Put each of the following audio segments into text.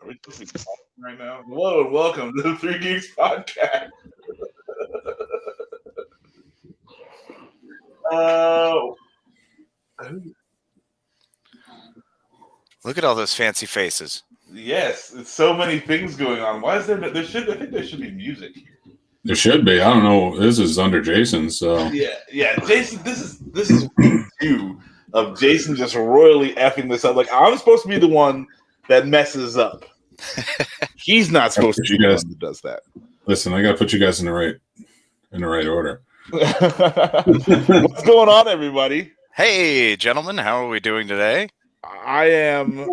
Are we supposed to be talking right now? Hello and welcome to the Three Geeks Podcast. Look at all those fancy faces. Yes, it's so many things going on. Why is there? I think there should be music here. There should be. I don't know. This is under Jason, so Yeah. Jason, this is week 2 of Jason just royally effing this up. Like I'm supposed to be the one that messes up. He's not supposed to be the one that does that. Listen, I got to put you guys in the right order. What's going on, everybody? Hey, gentlemen, how are we doing today? I am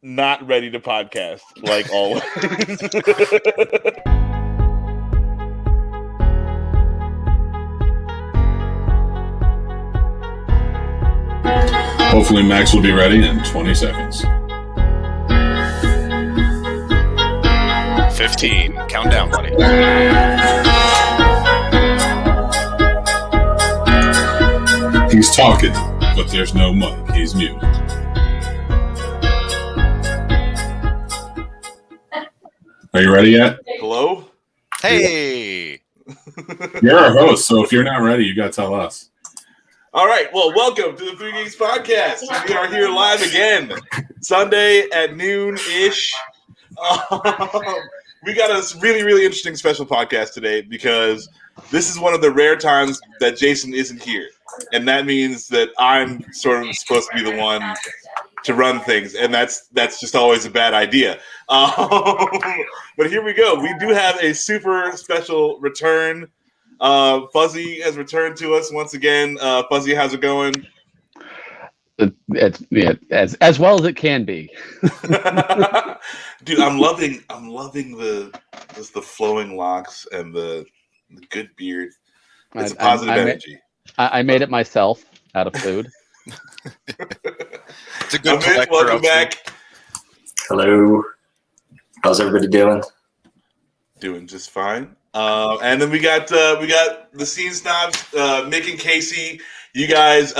not ready to podcast like always. Hopefully, Max will be ready in 20 seconds. 15. Countdown, buddy. He's talking, but there's no mic. He's muted. Are you ready yet? Hello? Hey! You're our host, so if you're not ready, you got to tell us. All right. Well, welcome to the Three Geeks Podcast. We are here live again, Sunday at noon-ish. We got a really, really interesting special podcast today because this is one of the rare times that Jason isn't here. And that means that I'm sort of supposed to be the one to run things. And that's just always a bad idea. But here we go. We do have a super special return. Fuzzy has returned to us once again. Fuzzy, how's it going? It's as well as it can be. Dude, I'm loving the flowing locks and the good beard. It's a positive energy. I made it myself out of food. It's a good Amit, welcome back. Hello. How's everybody doing? Doing just fine. And then we got the scene snobs, Mick and Casey. You guys,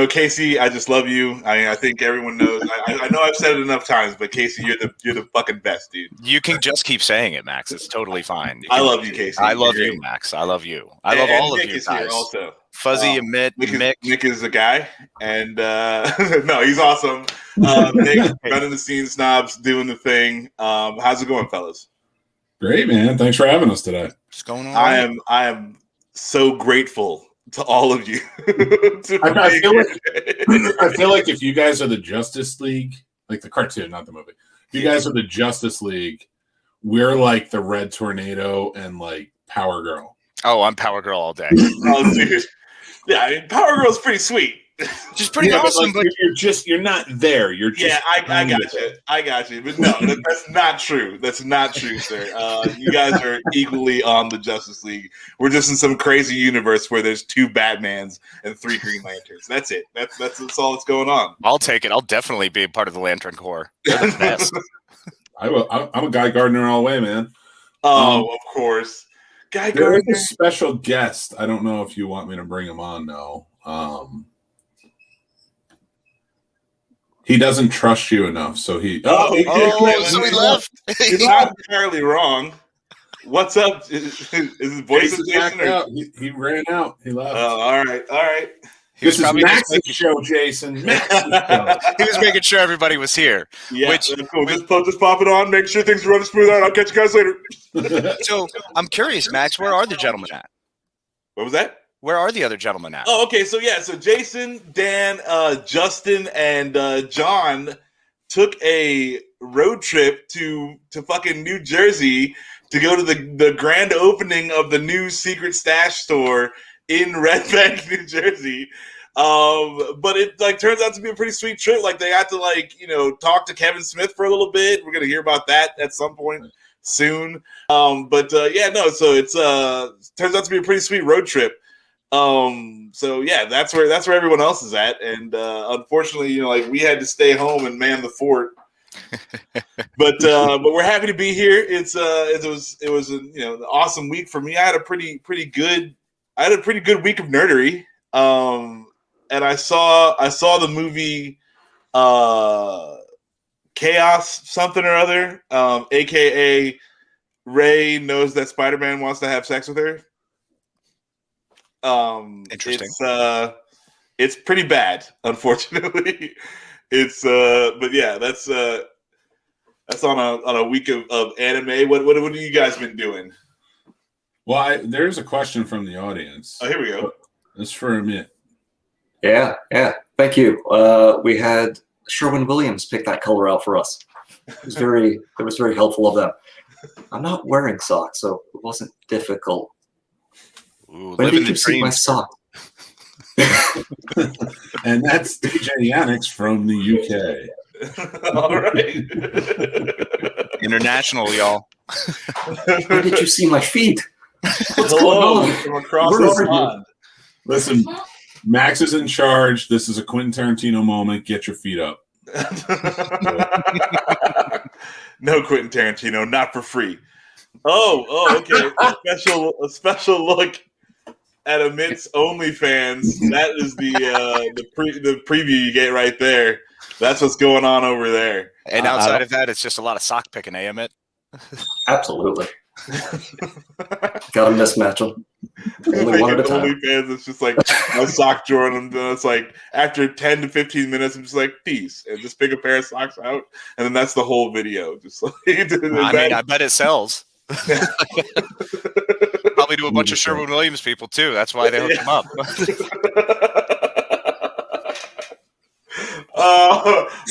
Casey, I just love you. I think everyone knows. I know I've said it enough times, but Casey, you're the fucking best, dude. You can just keep saying it, Max. It's totally fine. I love you, Casey. I love you, Max. I love you. I love all Mick of you is guys. here also. Fuzzy, Mick. Mick is a guy, and no, he's awesome. Mick running the scene snobs, doing the thing. How's it going, fellas? Great, man. Thanks for having us today. What's going on? I am so grateful to all of you. I feel like if you guys are the Justice League, like the cartoon, not the movie, if you guys are the Justice League, we're like the Red Tornado and like Power Girl. Oh, I'm Power Girl all day. Oh, dude. Yeah, I mean, Power Girl's pretty sweet. She's pretty awesome, but you're not there. You're just I got you. But no, that's not true. That's not true, sir. You guys are equally on the Justice League. We're just in some crazy universe where there's 2 Batmans and 3 Green Lanterns. That's it. That's all that's going on. I'll take it. I'll definitely be a part of the Lantern Corps. They're the best. I'm a Guy Gardner all the way, man. Oh, of course. Guy Gardner. There's a special guest. I don't know if you want me to bring him on, though. He doesn't trust you enough, so he. So he left. You're not entirely wrong. What's up? Is his voice Jason out. He ran out. He left. Oh, all right. This is Max's show, Jason. Max's show. He was making sure everybody was here. Yeah, that's cool. Just pop it on. Make sure things are running smooth out. I'll catch you guys later. So I'm curious, Max. Where are the gentlemen at? What was that? Where are the other gentlemen at? Oh, okay. So Jason, Dan, Justin, and John took a road trip to fucking New Jersey to go to the grand opening of the new secret stash store in Red Bank, New Jersey. But it turns out to be a pretty sweet trip. Like they got to talk to Kevin Smith for a little bit. We're gonna hear about that at some point soon. So it's turns out to be a pretty sweet road trip. So yeah, that's where everyone else is at, and unfortunately, we had to stay home and man the fort. but we're happy to be here. It was an awesome week for me. I had a pretty good week of nerdery. And I saw the movie Chaos something or other, aka Ray knows that Spider-Man wants to have sex with her. Interesting. It's pretty bad, unfortunately. But yeah, that's on a week of anime. What have you guys been doing? Well, there's a question from the audience. Oh, here we go. It's for Amit. Yeah. Thank you. We had Sherwin Williams pick that color out for us. It was very helpful of them. I'm not wearing socks, so it wasn't difficult. Ooh, When did you see my sock? And that's DJ Yannick's from the UK. All right. International, y'all. When did you see my feet? What's Hello going on? from across Where the are you? pond. Listen, Max is in charge. This is a Quentin Tarantino moment. Get your feet up. No, Quentin Tarantino, not for free. Oh, okay. A special look at Amit's OnlyFans. That is the preview you get right there. That's what's going on over there. And outside of that, it's just a lot of sock picking, Amit. Absolutely. Gotta mismatch them. Only one at a time. OnlyFans, it's just like my sock drawer, and it's like after 10 to 15 minutes, I'm just like, peace, and just pick a pair of socks out, and then that's the whole video. Just like, I bet it sells. Probably to a bunch of Sherwin Williams people too. That's why they hooked him up.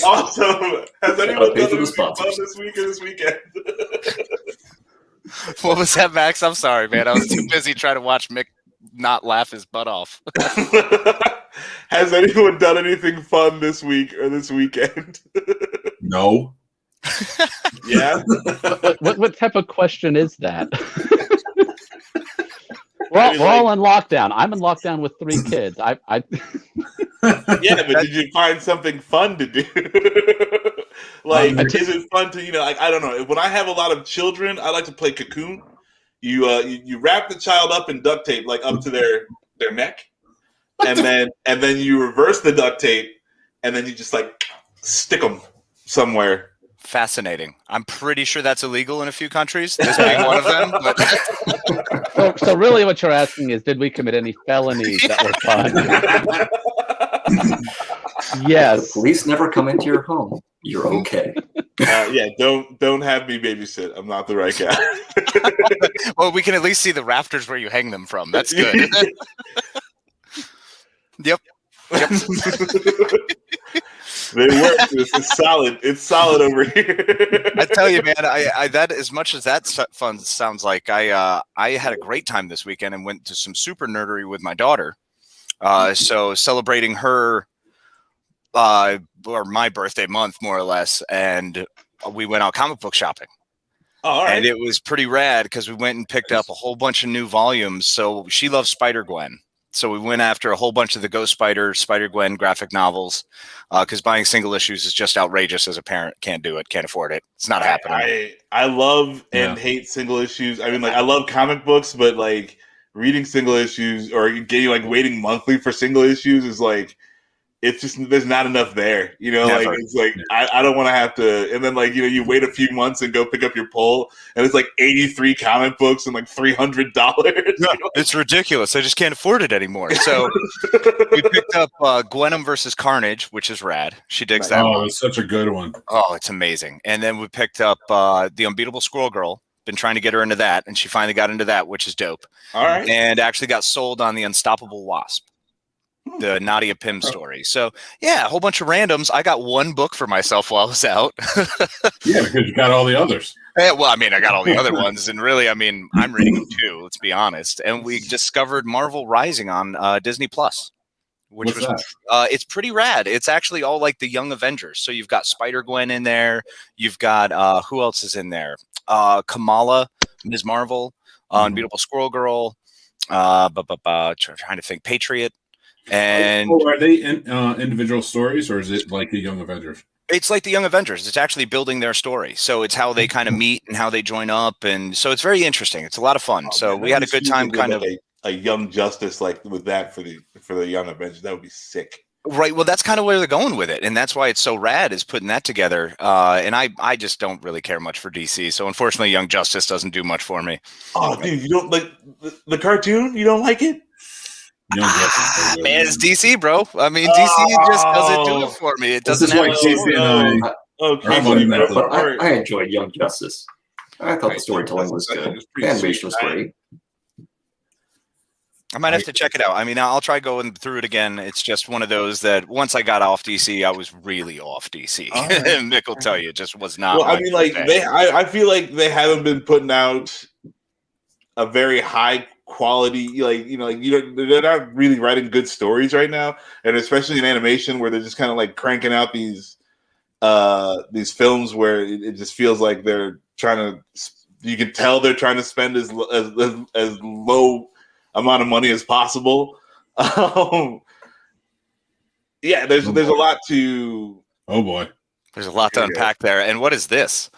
Also, has anyone done anything fun this week or this weekend? What was that, Max? I'm sorry, man. I was too busy trying to watch Mick not laugh his butt off. Has anyone done anything fun this week or this weekend? No. Yeah. What type of question is that? We're all in lockdown. I'm in lockdown with 3 kids. Yeah, but did you find something fun to do? Is it fun to, like, I don't know. When I have a lot of children, I like to play Cocoon. You wrap the child up in duct tape, like up to their neck, and then you reverse the duct tape, and then you just like stick them somewhere. Fascinating. I'm pretty sure that's illegal in a few countries. This being one of them. But... So really, what you're asking is, did we commit any felonies that were fun? Yes. If the police never come into your home, you're okay. Yeah, don't have me babysit. I'm not the right guy. Well, we can at least see the rafters where you hang them from. That's good. Yep. They work. It's solid. It's solid over here. I tell you, man, I that as much as that fun sounds like, I had a great time this weekend and went to some super nerdery with my daughter. So celebrating her or my birthday month, more or less, and we went out comic book shopping. Oh, all right. And it was pretty rad because we went and picked up a whole bunch of new volumes. So she loves Spider-Gwen. So we went after a whole bunch of the Ghost Spider, Spider-Gwen graphic novels, because buying single issues is just outrageous as a parent. Can't do it. Can't afford it. It's not happening. I love and hate single issues. I mean, like, I love comic books, but like reading single issues or getting like waiting monthly for single issues is like, it's just, there's not enough there, Never. like, it's like, I don't want to have to, and then like, you wait a few months and go pick up your pull and it's like 83 comic books and like $300. No, it's ridiculous. I just can't afford it anymore. So we picked up Gwenum versus Carnage, which is rad. She digs that one. Oh, it's such a good one. Oh, it's amazing. And then we picked up The Unbeatable Squirrel Girl. Been trying to get her into that, and she finally got into that, which is dope. All right. And actually got sold on The Unstoppable Wasp, the Nadia Pym story. So yeah, a whole bunch of randoms. I got one book for myself while I was out. Yeah, because you got all the others. Yeah, well, I mean, I got all the other ones, and really, I mean, I'm reading them too. Let's be honest. And we discovered Marvel Rising on Disney Plus, which What's was it's pretty rad. It's actually all like the Young Avengers. So you've got Spider-Gwen in there. You've got who else is in there? Kamala, Ms. Marvel, Unbeatable Squirrel Girl. Trying to think, Patriot. And are they individual stories, or is it like the Young Avengers? It's like the Young Avengers. It's actually building their story. So it's how they kind of meet and how they join up. And so it's very interesting. It's a lot of fun. So we had a good time kind of. A Young Justice like with that for the Young Avengers. That would be sick. Right. Well, that's kind of where they're going with it. And that's why it's so rad is putting that together. And I just don't really care much for DC. So unfortunately, Young Justice doesn't do much for me. Oh, dude, you don't like the cartoon? You don't like it? Man, it's DC, bro. I mean, DC just doesn't do it for me. It doesn't have I enjoyed Young Justice. I thought the storytelling was good. The animation was great. I might have to check it out. I mean, I'll try going through it again. It's just one of those that once I got off DC, I was really off DC. Right. Mick will tell you, it just was not. Well, I mean, like I feel like they haven't been putting out a very high quality, they're not really writing good stories right now, and especially in animation, where they're just kind of like cranking out these films where it just feels like they're trying to. You can tell they're trying to spend as low amount of money as possible. There's a lot to. Oh boy, there's a lot to unpack there. And what is this?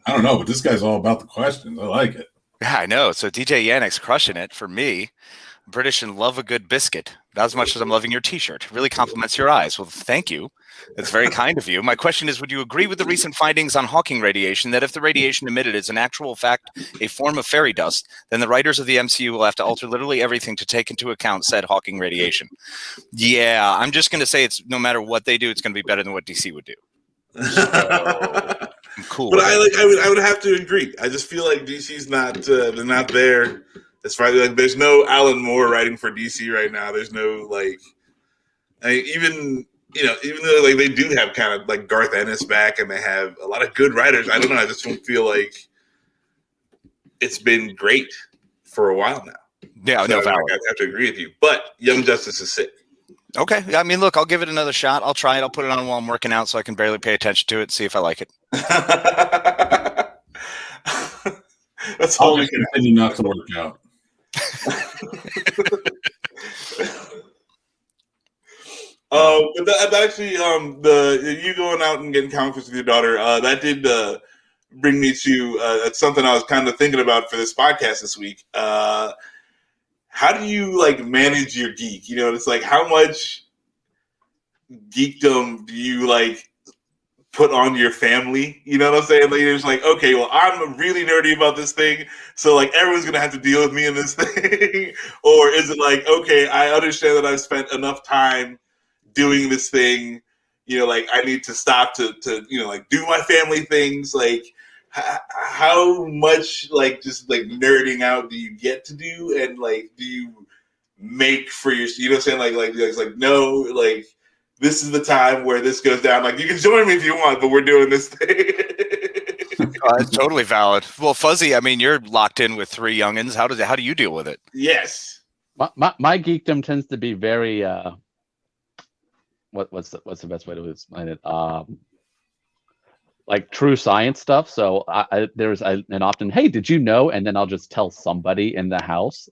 I don't know, but this guy's all about the questions. I like it. Yeah, I know. So DJ Yannick's crushing it for me. British and love a good biscuit. Not as much as I'm loving your T-shirt. Really compliments your eyes. Well, thank you. That's very kind of you. My question is, would you agree with the recent findings on Hawking radiation that if the radiation emitted is in actual fact a form of fairy dust, then the writers of the MCU will have to alter literally everything to take into account said Hawking radiation? Yeah, I'm just going to say it's no matter what they do, it's going to be better than what DC would do. So, cool. But I would have to agree. I just feel like DC's not they're not there. As far as like, there's no Alan Moore writing for DC right now. There's no even though like they do have kind of like Garth Ennis back and they have a lot of good writers. I don't know. I just don't feel like it's been great for a while now. Yeah, so I have to agree with you. But Young Justice is sick. Okay. I mean, look, I'll give it another shot. I'll try it. I'll put it on while I'm working out so I can barely pay attention to it, see if I like it. That's all we can continue not to work out. But that actually, you going out and getting comic books with your daughter, that did bring me to something I was kind of thinking about for this podcast this week. How do you like manage your geek? You know, it's like how much geekdom do you like put on your family? You know what I'm saying? Like, it's like, okay, well, I'm really nerdy about this thing, so like everyone's gonna have to deal with me in this thing. Or is it like, okay, I understand that I've spent enough time doing this thing, like I need to stop to like do my family things. Like how much like just like nerding out do you get to do, and like do you make for your, you know what I'm saying? Like it's like, no, like this is the time where this goes down. Like you can join me if you want, but we're doing this thing. It's totally valid. Well, Fuzzy, I mean, you're locked in with 3 youngins. How do you deal with it? Yes, my geekdom tends to be very what's the best way to explain it? Like true science stuff. So there's an often, hey, did you know? And then I'll just tell somebody in the house.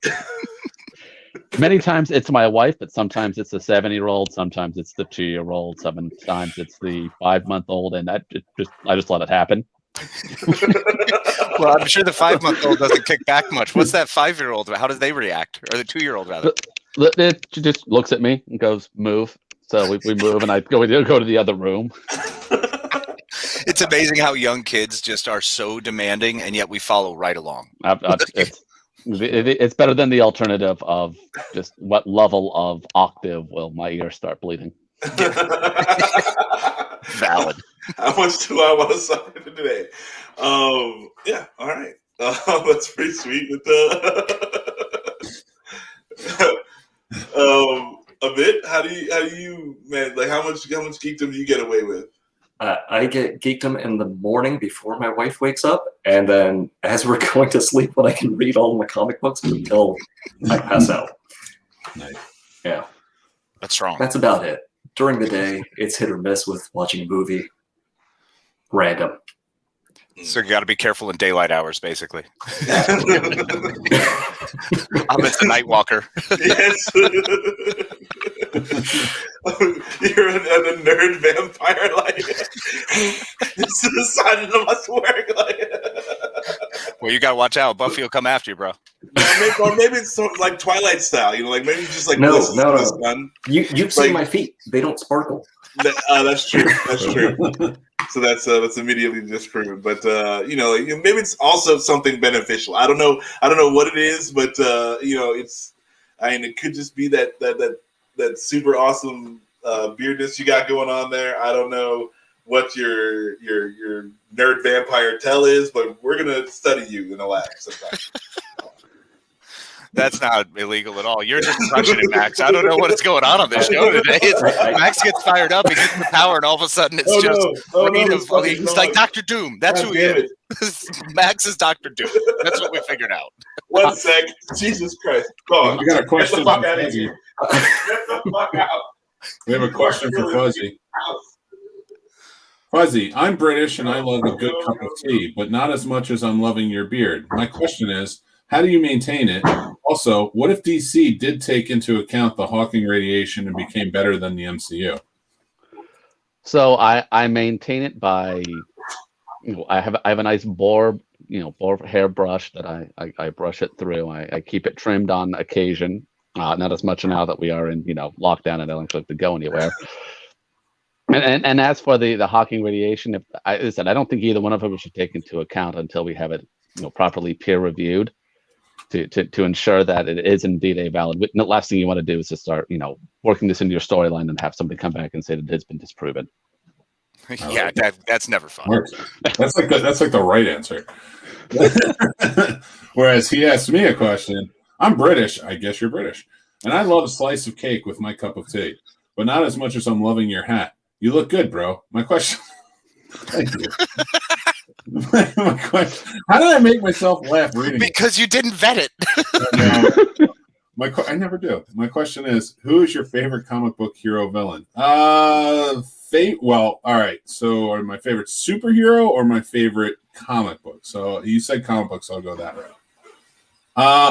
Many times it's my wife, but sometimes it's the 7-year-old, sometimes it's the 2-year-old, sometimes it's the 5-month-old, and I just let it happen. Well, I'm sure the 5-month-old doesn't kick back much. What's that 5-year-old? How does they react? Or the 2-year-old rather? It just looks at me and goes, "Move." So we move, and I go to the other room. It's amazing how young kids just are so demanding, and yet we follow right along. It's better than the alternative of just what level of octave will my ears start bleeding. Valid. How much do I want to suffer today? Yeah, all right. That's pretty sweet. With a bit. How do you man? Like how much geekdom do you get away with? I get geekdom in the morning before my wife wakes up, and then as we're going to sleep, when I can read all my comic books until I pass out. Nice. Yeah, that's strong. That's about it. During the day, it's hit or miss with watching a movie. Random. So you got to be careful in daylight hours, basically. I'm a night walker. Yes. You're a nerd vampire. Like this is the sign of us work. Like. Well, you got to watch out. Buffy will come after you, bro. Or maybe it's sort of like Twilight style, like maybe just like No. the sun. You've seen my feet; they don't sparkle. That's true. That's true. So that's immediately disproven. But maybe it's also something beneficial. I don't know what it is, but it's. I mean, it could just be that super awesome beardness you got going on there. I don't know what your nerd vampire tell is, but we're gonna study you in a lab sometime. That's not illegal at all. You're just crushing it, Max. I don't know what is going on this show today. Max gets fired up, he gets the power, and all of a sudden he's like Dr. Doom. That's who he is. Max is Dr. Doom. That's what we figured out. 1 sec. Jesus Christ. Go on. We got a question. Get the fuck out of here. Get the fuck out. We have a question for Fuzzy. Fuzzy, I'm British and I love a good cup of tea, but not as much as I'm loving your beard. My question is, how do you maintain it? Also, what if DC did take into account the Hawking radiation and became better than the MCU? So I maintain it by, I have a nice boar hair brush that I brush it through. I keep it trimmed on occasion, not as much now that we are in lockdown and I don't actually have to go anywhere. And as for the Hawking radiation, I don't think either one of them should take into account until we have it properly peer reviewed to ensure that it is indeed a valid. The last thing you want to do is to start working this into your storyline and have somebody come back and say that it has been disproven. Yeah, that's never fun. That's like the right answer. Whereas he asked me a question. I'm British. I guess you're British, and I love a slice of cake with my cup of tea, but not as much as I'm loving your hat. You look good, bro. My question. Thank you. My question. How did I make myself laugh reading it? Because you didn't vet it. I never do. My question is, who is your favorite comic book hero villain? Well, all right. So, are my favorite superhero or my favorite comic book? So you said comic books, so I'll go that route.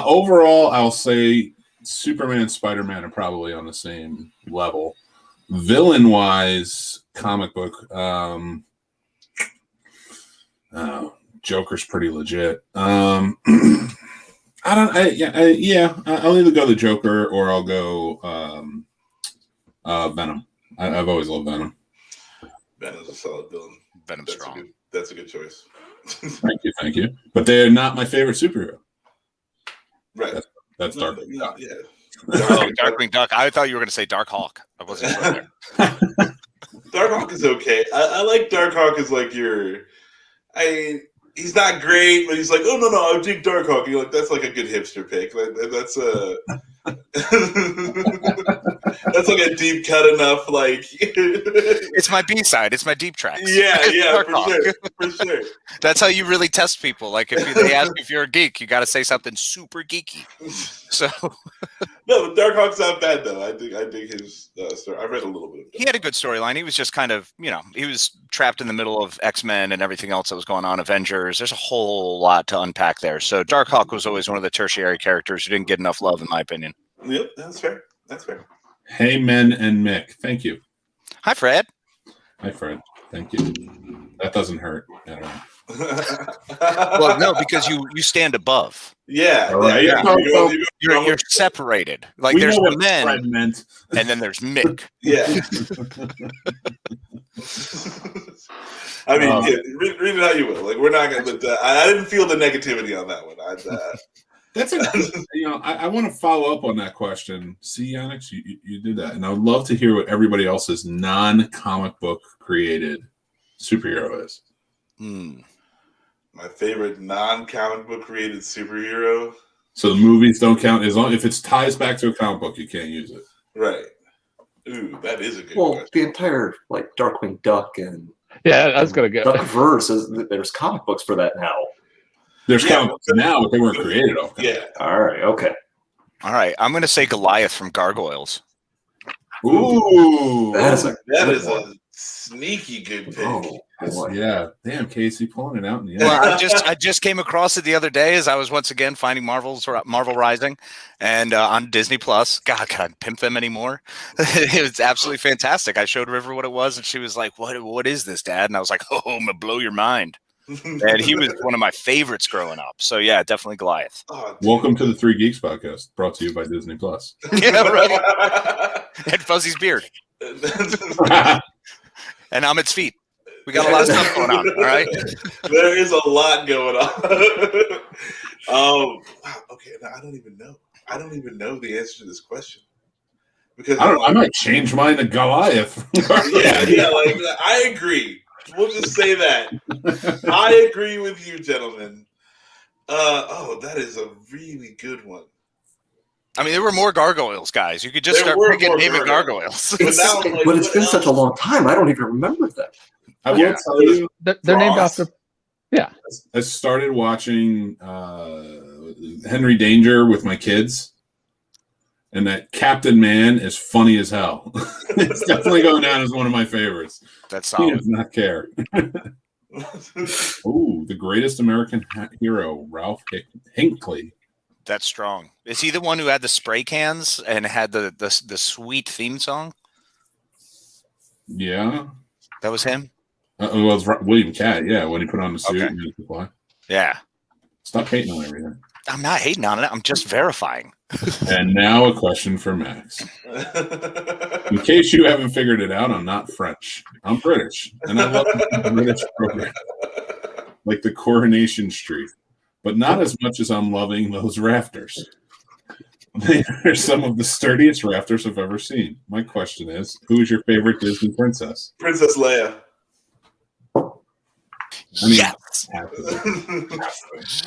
Overall, I'll say Superman and Spider-Man are probably on the same level. Villain-wise, comic book, Joker's pretty legit. I'll either go the Joker or I'll go Venom. I've always loved Venom. Venom's a solid villain. Venom's strong. That's a good choice. Thank you. But they're not my favorite superhero. Right. That's Darkwing Duck. Yeah. Darkwing Duck. I thought you were going to say Dark Hawk. I wasn't sure there. Darkhawk is okay. I like Darkhawk as like he's not great, but he's like, oh no, I dig Darkhawk. And you're like, that's like a good hipster pick. That's like a deep cut enough. Like it's my B-side. It's my deep tracks. Yeah, for sure. That's how you really test people. Like if they ask if you're a geek, you got to say something super geeky. So no, but Darkhawk's not bad though. I dig his story. I've read a little bit of it. He had a good storyline. He was just kind of, he was trapped in the middle of X-Men and everything else that was going on, Avengers. There's a whole lot to unpack there. So Darkhawk was always one of the tertiary characters who didn't get enough love, in my opinion. Yep, that's fair. Hey, Men and Mick. Thank you. Hi, Fred. Hi, Fred. Thank you. That doesn't hurt at all. Well, no, because you stand above. Yeah. All right. Yeah. You're separated. Like we there's know the what men, Fred meant. and then there's Mick. Yeah. I mean, read it how you will. Like we're not gonna. But I didn't feel the negativity on that one. That's I want to follow up on that question. See, Yannick, you did that, and I would love to hear what everybody else's non-comic book created superhero is. My favorite non-comic book created superhero. So the movies don't count as long if it ties back to a comic book, you can't use it. Right. Ooh, that is a good question. The entire like Darkwing Duck and I was gonna go. Duckverse there's comic books for that now. There's comic books now, but they weren't created off. Yeah. All right. Okay. All right. I'm going to say Goliath from Gargoyles. Ooh, that is a sneaky good pick. Oh, yeah. Damn, Casey pulling it out in the end. Well, I just came across it the other day as I was once again finding Marvel Rising, and on Disney Plus. God, can I pimp them anymore? It was absolutely fantastic. I showed River what it was, and she was like, "What is this, Dad?" And I was like, "Oh, I'm gonna blow your mind." And he was one of my favorites growing up. So yeah, definitely Goliath. Oh, Welcome to the Three Geeks Podcast, brought to you by Disney Plus. Yeah, right. And Fuzzy's beard. And Ahmed's feet. We got a lot of stuff going on. All right. There is a lot going on. Wow, okay, now I don't even know. I don't even know the answer to this question. Because I might change mine to Goliath. yeah, like I agree. We'll just say that. I agree with you, gentlemen. That is a really good one. I mean, there were more gargoyles, guys. You could just start picking naming gargoyles. But It's been such a long time. I don't even remember them. I will tell you, They're named after. Yeah. I started watching Henry Danger with my kids, and that Captain Man is funny as hell. It's definitely going down as one of my favorites. That's He solid. does not care. Ooh, the greatest American hero, Ralph Hinckley. That's strong. Is he the one who had the spray cans and had the sweet theme song? Yeah. That was him? Well, it was William Catt, yeah, when he put on the suit Okay. and he could fly. Yeah. Stop hating on everything. I'm not hating on it. I'm just verifying. And now a question for Max. In case you haven't figured it out, I'm not French. I'm British. And I love the British program. Like the Coronation Street. But not as much as I'm loving those rafters. They are some of the sturdiest rafters I've ever seen. My question is, who is your favorite Disney princess? Princess Leia. I mean, Yes.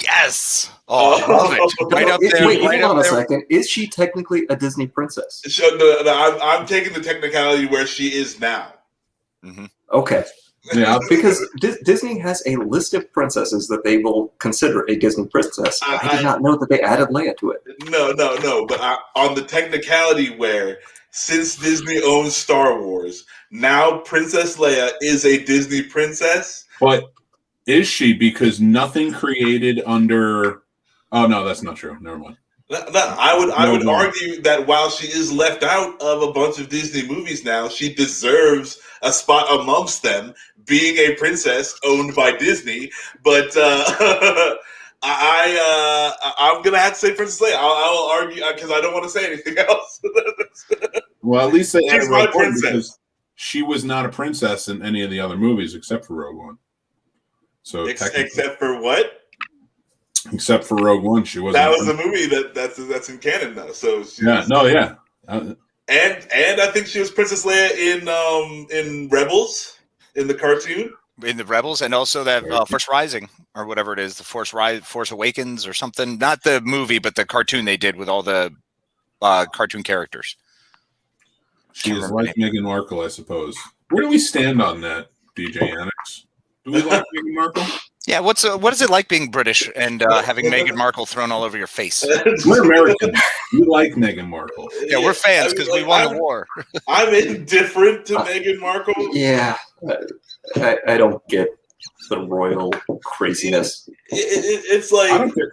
Yes. Oh, I love it. Right up there. Wait, right hold on up a there. second. Is she technically a Disney princess? I'm taking the technicality where she is now. Okay. Yeah, Because Disney has a list of princesses that they will consider a Disney princess. I did not know that they added Leia to it. No. But on the technicality where, since Disney owns Star Wars, now Princess Leia is a Disney princess. but is she? Because nothing created under... Oh, no, that's not true. Never mind. I would argue that while she is left out of a bunch of Disney movies now, she deserves a spot amongst them, being a princess owned by Disney. But I'm gonna have to say Princess Leia. I will argue because I don't want to say anything else. Well, at least they She's added my Rogue One princess. because she was not a princess in any of the other movies except for Rogue One. So Except for what? Except for Rogue One, she wasn't. That was a movie that's in canon now. So Yeah. And I think she was Princess Leia in Rebels in the cartoon. In the Rebels, and also that Force Rising, or whatever it is, the Force Awakens or something. Not the movie, but the cartoon they did with all the cartoon characters. She is like Meghan Markle, I suppose. Where do we stand on that, DJ Annex? Do we like Meghan Markle? Yeah, what is it like being British and having Meghan Markle thrown all over your face? We're American. We like Meghan Markle. Yeah, we're fans because we won the war. I'm indifferent to Meghan Markle. Yeah. I don't get the royal craziness. It's I like, don't care.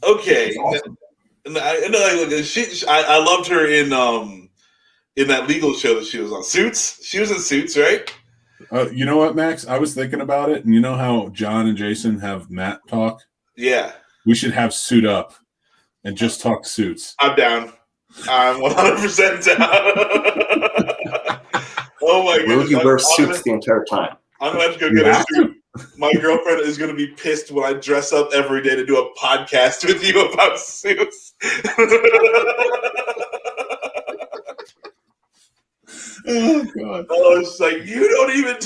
okay. It's awesome. I loved her in that legal show that she was on. Suits. She was in Suits, right? You know what, Max? I was thinking about it, and you know how John and Jason have Matt talk? Yeah. We should have Suit Up and just talk suits. I'm down. I'm 100% down. Oh my goodness. Will you wear suits the entire time? I'm going to have to go get a suit. My girlfriend is going to be pissed when I dress up every day to do a podcast with you about suits. Oh, God. Oh, it's like, you don't even...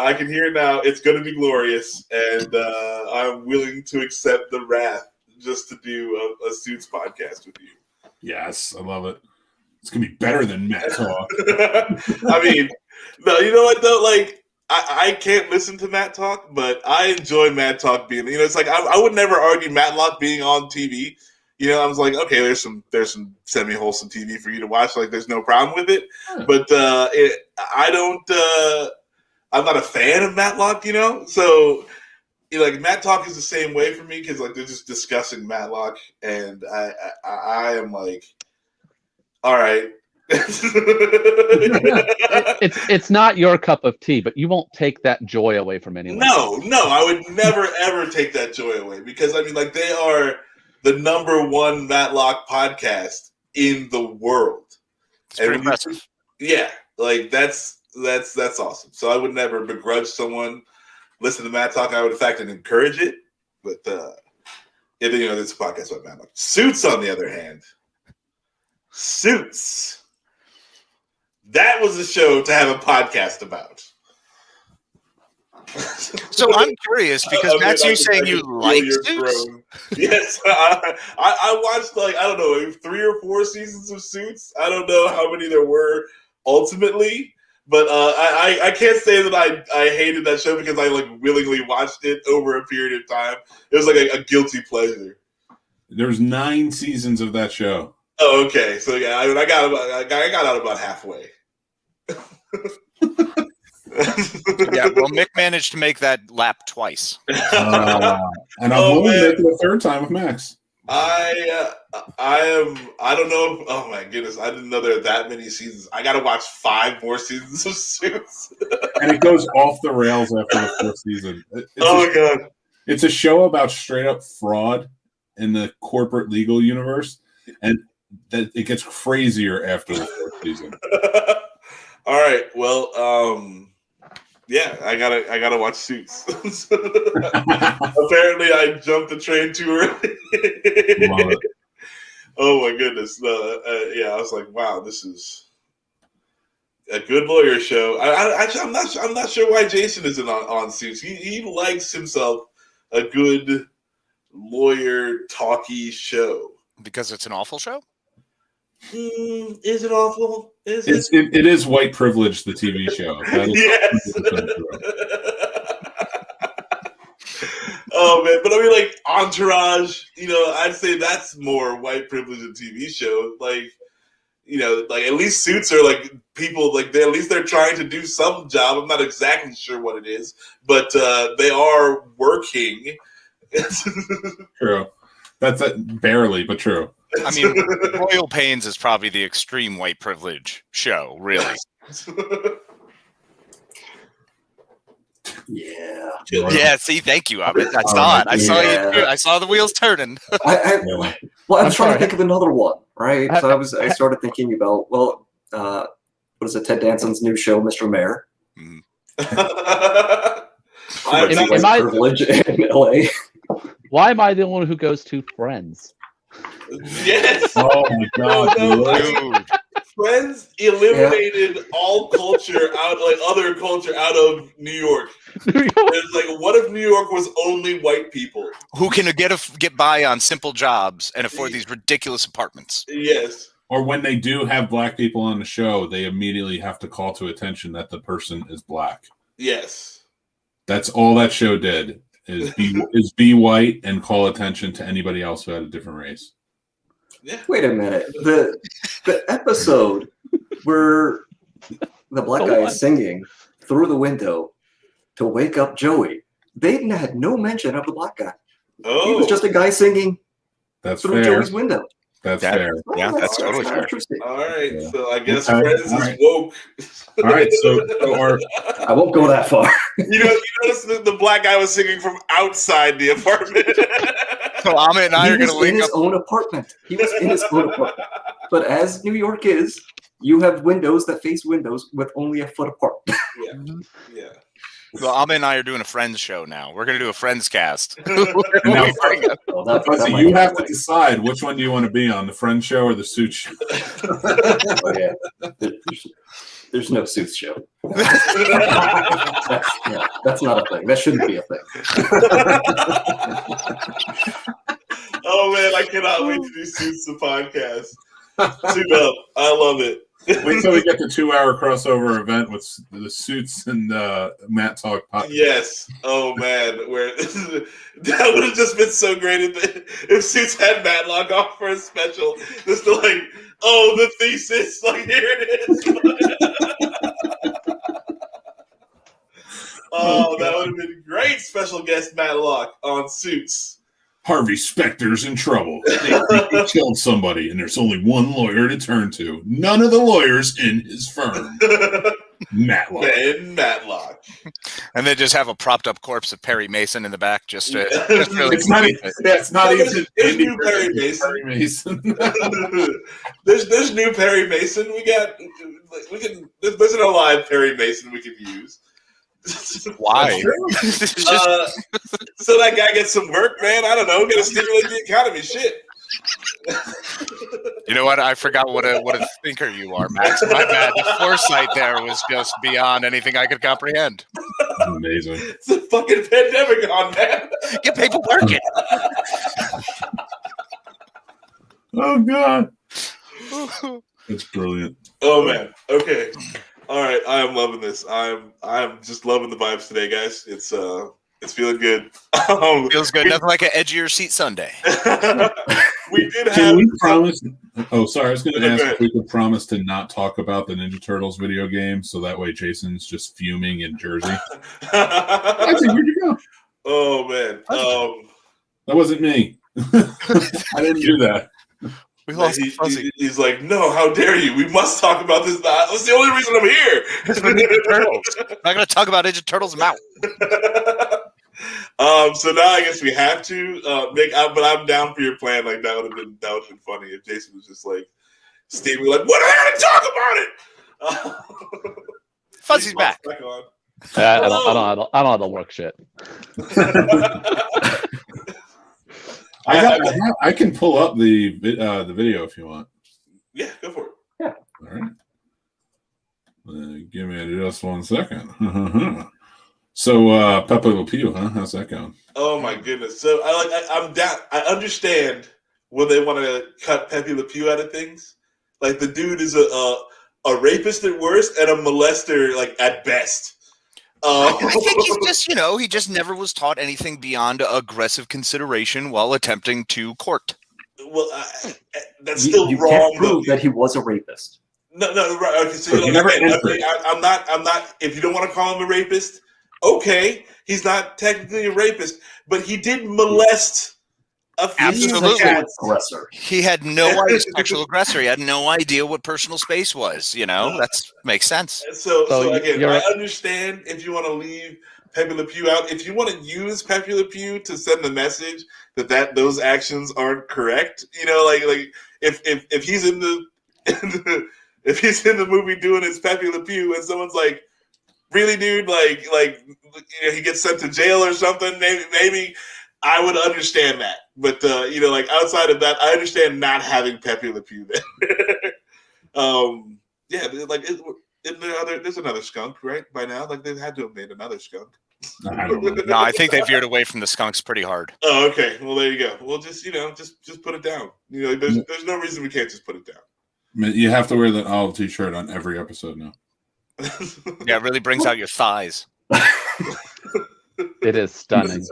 I can hear now. It's going to be glorious, and I'm willing to accept the wrath just to do a Suits podcast with you. Yes, I love it. It's going to be better than Matt Talk. I mean, no, you know what, though? Like, I can't listen to Matt Talk, but I enjoy Matt Talk being... it's like, I would never argue Matlock being on TV. I was like, okay, there's some semi-wholesome TV for you to watch. Like, there's no problem with it. Yeah. But I'm not a fan of Matlock, So, like, Matt Talk is the same way for me because, like, they're just discussing Matlock. And I am like, all right, It's not your cup of tea, but you won't take that joy away from anyone. No, I would never ever take that joy away because I mean, like they are the #1 Matlock podcast in the world. It's pretty impressive. Yeah, like that's awesome. So I would never begrudge someone listen to Matt Talk. I would in fact encourage it. But this is a podcast about Matlock. Suits, on the other hand, Suits. That was a show to have a podcast about. So I'm curious because Matt's you saying you like Suits. Yes, I watched like I don't know 3 or 4 seasons of Suits. I don't know how many there were ultimately, but I can't say that I hated that show because I like willingly watched it over a period of time. It was like a guilty pleasure. There's 9 seasons of that show. Oh, okay. So yeah, I got out about halfway. Yeah, well, Mick managed to make that lap twice, and I'm willing to make it a 3rd time with Max. I don't know. Oh my goodness, I didn't know there were that many seasons. I got to watch 5 more seasons of Suits, and it goes off the rails after the 4th season. Oh my god, it's a show about straight up fraud in the corporate legal universe, and that it gets crazier after the 4th season. All right, well, yeah, I gotta watch Suits. Apparently, I jumped the train too early. Oh my goodness! Yeah, I was like, wow, this is a good lawyer show. I'm not sure why Jason isn't on Suits. He likes himself a good lawyer talky show because it's an awful show. Is it awful? It is white privilege, the TV show. Yes. Oh man, but I mean, like Entourage. I'd say that's more white privilege than TV show. Like, like at least Suits are like people like at least they're trying to do some job. I'm not exactly sure what it is, but they are working. True. That's barely, but true. I mean, Royal Pains is probably the extreme white privilege show, really. Yeah. Yeah. See, thank you, Abed. I saw it. I saw you. I saw the wheels turning. Well, I'm trying to think of another one, right? So I started thinking about what is it? Ted Danson's new show, Mr. Mayor. Am I privilege in LA? Why am I the one who goes to Friends? Yes. Oh my god, dude. Friends eliminated all culture other culture out of New York. It's like, what if New York was only white people who can get by on simple jobs and afford these ridiculous apartments? Yes. Or when they do have black people on the show, they immediately have to call to attention that the person is black. Yes. That's all that show did. Is be white and call attention to anybody else who had a different race. Yeah. Wait a minute. The episode where the black guy is singing through the window to wake up Joey, they had no mention of the black guy. Oh. He was just a guy singing through Joey's window. That's fair. Yeah, that's totally fair. All right, yeah. So I guess Friends is woke. All right, so I won't go that far. You notice the black guy was singing from outside the apartment. So Amit and I are going to link up. He was in his own apartment. He was in his own apartment. But as New York is, you have windows that face windows with only a foot apart. Yeah. Yeah. Well, Amit and I are doing a Friends show now. We're going to do a Friends cast. Now, you have to decide which one do you want to be on, the Friends show or the Suits show. Oh, yeah. There's no Suits show. That's not a thing. That shouldn't be a thing. Oh man, I cannot wait to do Suits the podcast. Suit up. I love it. Wait till we get the 2-hour crossover event with the Suits and Matt Talk podcast. Yes. Oh man, that would have just been so great if Suits had Matlock off for a special. Just like, oh, the thesis, like here it is. Oh, that would have been great. Special guest Matlock on Suits. Harvey Specter's in trouble. They think he killed somebody, and there's only one lawyer to turn to. None of the lawyers in his firm. Matlock. Ben Matlock. And they just have a propped up corpse of Perry Mason in the back. Just really It's not even there's new Perry Mason. there's new Perry Mason. There's an alive Perry Mason we could use. Why? So that guy gets some work, man. I don't know. Got to stimulate the economy. Shit. You know what? I forgot what a thinker you are, Max. My bad. The foresight there was just beyond anything I could comprehend. Amazing. It's a fucking pandemic on, man. Get people working. Oh God. It's brilliant. Oh man. Okay. All right. I am loving this. I'm just loving the vibes today, guys. It's feeling good. Feels good. Nothing like an edgier seat Sunday. We did have. Can we promise? Oh, sorry. I was going to ask if we could promise to not talk about the Ninja Turtles video game, so that way Jason's just fuming in Jersey. Actually, where'd you go? Oh man. That wasn't me. I didn't do that. We lost Fuzzy. He's like, no, how dare you? We must talk about this. That's the only reason I'm here. It's for Ninja Turtles. I'm not going to talk about Ninja Turtles. I'm out. So now I guess we have to but I'm down for your plan. Like that would have been funny if Jason was just like Steve was like, what are they gonna talk about it? Fuzzy's back. I don't have to work shit. I can pull up the video if you want. Yeah, go for it. Yeah. All right. Give me just 1 second. So Pepe Le Pew, huh? How's that going? Oh my goodness! So I'm down. I understand when they want to cut Pepe Le Pew out of things. Like the dude is a rapist at worst and a molester like at best. I think he's just he just never was taught anything beyond aggressive consideration while attempting to court. Well, that's still you wrong. Can't prove that he was a rapist. No, right. Okay, so I'm not. If you don't want to call him a rapist. Okay, he's not technically a rapist, but he did molest a few aggressor. He had no idea sexual aggressor. He had no idea what personal space was. That makes sense. So again, I understand if you want to leave Pepe Le Pew out. If you want to use Pepe Le Pew to send the message that those actions aren't correct, like if he's in the if he's in the movie doing his Pepe Le Pew and someone's like, really, dude? He gets sent to jail or something. Maybe I would understand that. But outside of that, I understand not having Pepe Le Pew there. There's another skunk, right? By now, they had to have made another skunk. I don't know. No, I think they veered away from the skunks pretty hard. Oh, okay. Well, there you go. Well, just put it down. There's no reason we can't just put it down. You have to wear that olive t-shirt on every episode now. Yeah, it really brings out your thighs. It is stunning.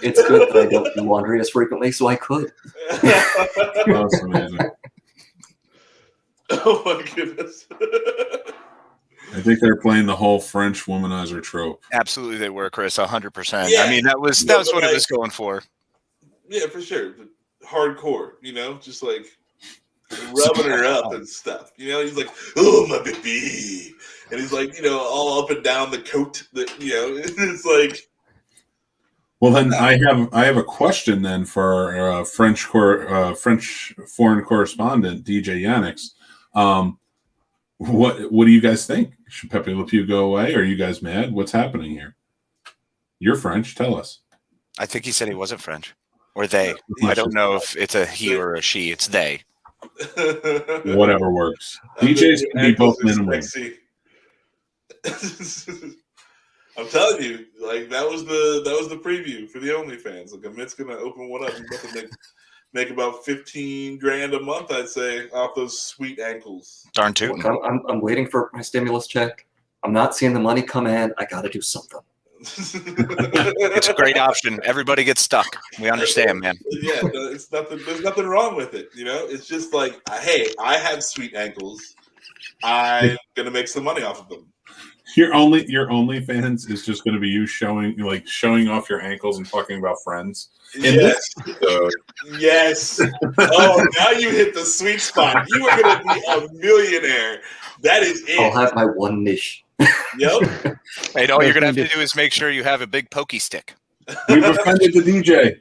It's good that I don't do laundry as frequently, so I could. That's amazing. Oh my goodness. I think they're playing the whole French womanizer trope. Absolutely, they were, Chris. 100%. Yeah. I mean, that was what it was going for. Yeah, for sure. But hardcore, just like rubbing her up and stuff. He's like, "Oh my baby," and he's like, all up and down the coat. It's like. Well, then I have a question then for our French foreign correspondent DJ Yannick's. What do you guys think? Should Pepe Le Pew go away? Are you guys mad? What's happening here? You're French. Tell us. I think he said he wasn't French. Or they. I don't know if it's a he or a she. It's they. Whatever works. DJs can be both men and women. I'm telling you, that was the preview for the OnlyFans. Amit's gonna open one up. He's about to make about $15,000 a month, I'd say, off those sweet ankles. Darn tootin'. Look, I'm waiting for my stimulus check. I'm not seeing the money come in. I got to do something. It's a great option. Everybody gets stuck. We understand, man. Yeah, it's nothing. There's nothing wrong with it. It's just like, hey, I have sweet ankles. I'm gonna make some money off of them. Your OnlyFans is just going to be you showing off your ankles and talking about friends. Yes. Yes. Oh, now you hit the sweet spot. You are going to be a millionaire. That is it. I'll have my one niche. Yep. And all you're gonna have to do is make sure you have a big pokey stick. We've offended the DJ.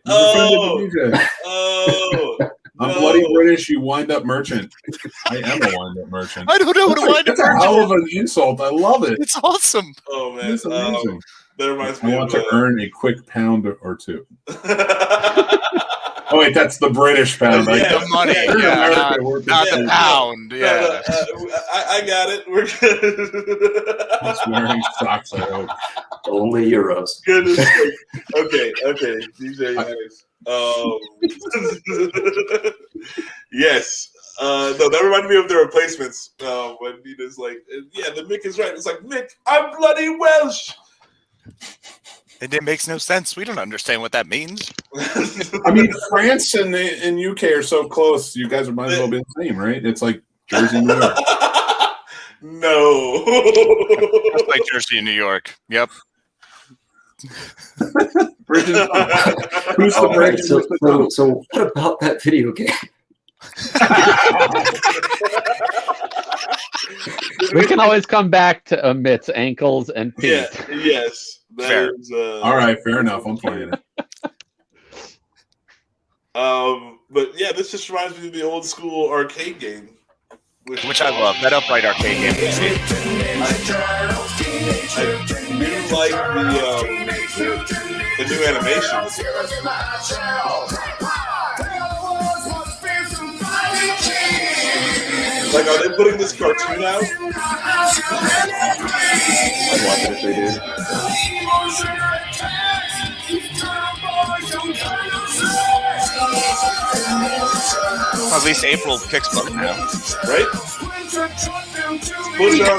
I'm bloody British. You wind-up merchant. I am a wind-up merchant. I don't know what a wind-up That's a merchant hell is. of an insult. I love it. It's awesome. Oh man, It's amazing. that reminds I me want of to earn a quick pound or two. Oh wait, that's the British pound. Yeah. The money, We're in yeah, America, we're not the confused. pound. Yeah. I got it. We're good. He's wearing socks. I hope. Only euros. Goodness sake. Okay, DJ Yanis. Yes. No, that reminded me of the replacements. When Nina's like, yeah, the Mick is right. It's like, Mick, I'm bloody Welsh. It makes no sense. We don't understand what that means. I mean, France and UK are so close. You guys might as well be the same, right? It's like Jersey, New York. No. Just like Jersey and New York. Yep. Bridges. Who's the All right, bridge? so what about that video game? We can always come back to Amit's ankles and feet. Yeah. Yes. Fair. Is, All right, fair enough. I'm playing it. But yeah, this just reminds me of the old school arcade game, Which I love. That upright arcade game. I do like the new animations. Like, are they putting this cartoon out? I'd watch it if they did. Well, at least April picks both now. Right? Put it on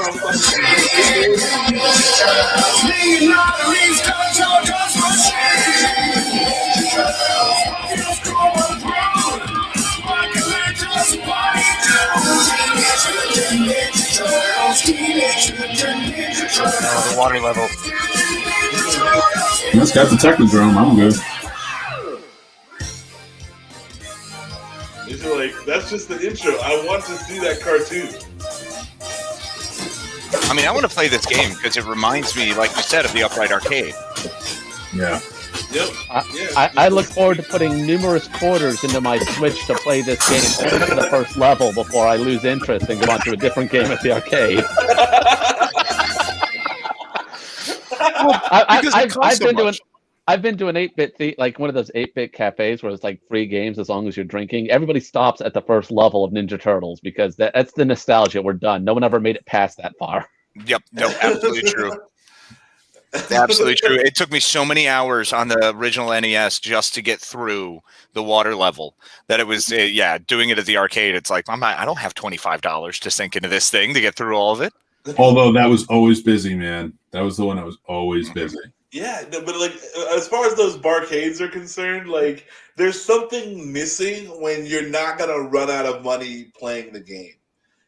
The water level. That's got the Technodrome. I'm good. These are like, that's just the intro. I want to see that cartoon. I mean, I want to play this game because it reminds me, like you said, of the upright arcade. Yeah. Yep. I look forward to putting numerous quarters into my Switch to play this game only to the first level before I lose interest and go on to a different game at the arcade. I've been to an 8-bit like one of those 8-bit cafes where it's like free games as long as you're drinking. Everybody stops at the first level of Ninja Turtles because that's the nostalgia. We're done. No one ever made it past that far. Yep. No, absolutely true. Absolutely true. It took me so many hours on the original NES just to get through the water level that it was, doing it at the arcade. It's like, I don't have $25 to sink into this thing to get through all of it. Although that was always busy, man. That was the one that was always busy. Yeah, but like as far as those barcades are concerned, like there's something missing when you're not gonna run out of money playing the game.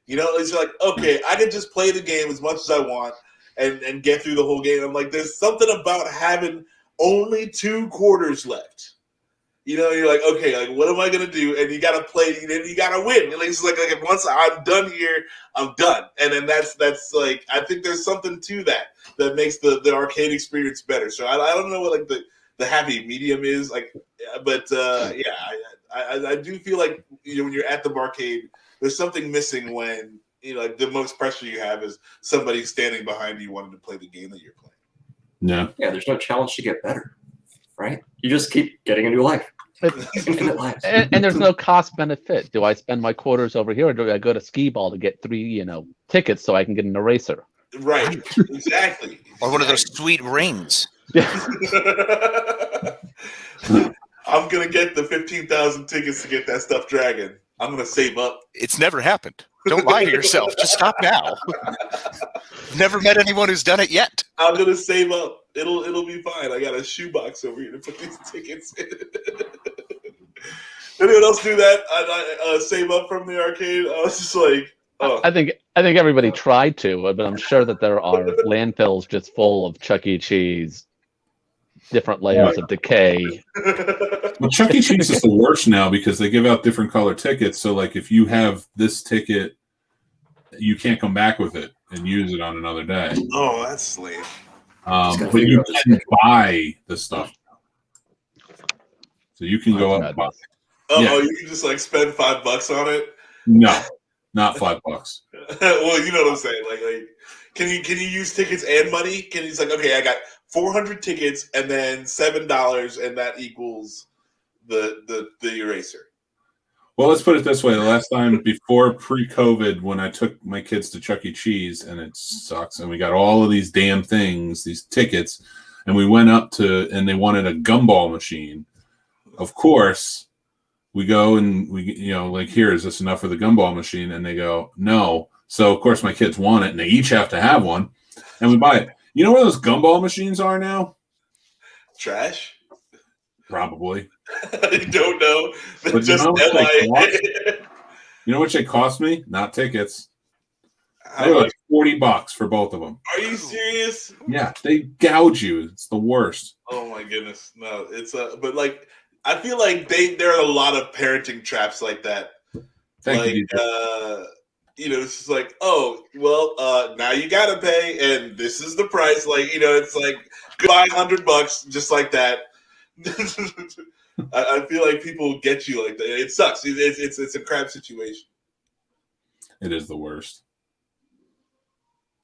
You know, it's like, okay, I can just play the game as much as I want and get through the whole game. I'm like, there's something about having only 2 quarters left. You know, you're like, okay, like what am I gonna do? And you gotta play, and you gotta win. And it's like once I'm done here, I'm done. And then that's like, I think there's something to that makes the arcade experience better. So I don't know what like the happy medium is, like, but I do feel like, you know, when you're at the barcade, there's something missing when, you know, like the most pressure you have is somebody standing behind you wanting to play the game that you're playing. Yeah. Yeah, there's no challenge to get better, right? You just keep getting a new life. Infinite lives. And there's no cost benefit. Do I spend my quarters over here, or do I go to skee ball to get 3, tickets so I can get an eraser? Right. Exactly. Or one of those sweet rings. I'm gonna get the 15,000 tickets to get that stuffed dragon. I'm gonna save up. It's never happened. Don't lie to yourself. Just stop now. Never met anyone who's done it yet. I'm gonna save up. It'll be fine. I got a shoebox over here to put these tickets in. Anyone else do that? I save up from the arcade. I was just like, oh. I think I think everybody tried to, but I'm sure that there are landfills just full of Chuck E. Cheese, different layers of decay. Well, Chuck E. Cheese is the worst now because they give out different color tickets. So, like, if you have this ticket, you can't come back with it and use it on another day. Oh, that's lame. But you can buy the stuff. So you can go up and buy it. Oh, Yeah. you can just like spend $5 on it? No, not $5. Well, you know what I'm saying. Like, can you use tickets and money? Can he's like, okay, I got 400 tickets and then $7, and that equals the eraser. Well, let's put it this way: the last time before pre-COVID, when I took my kids to Chuck E. Cheese, and it sucks, and we got all of these damn things, these tickets, and we went up to, and they wanted a gumball machine. Of course, we go and we, like, here, is this enough for the gumball machine? And they go, no. So, of course, my kids want it, and they each have to have one, and we buy it. You know where those gumball machines are now? Trash? Probably. I don't know. But Just you know what they cost me? Not tickets. They were like $40 for both of them. Are you serious? Yeah, they gouge you. It's the worst. Oh my goodness. No, it's but like I feel like there are a lot of parenting traps like that. Thank you. It's just like, oh, well, now you gotta pay, and this is the price. Like, it's like goodbye $100, just like that. I feel like people get you like that. It sucks. It's a crap situation. It is the worst.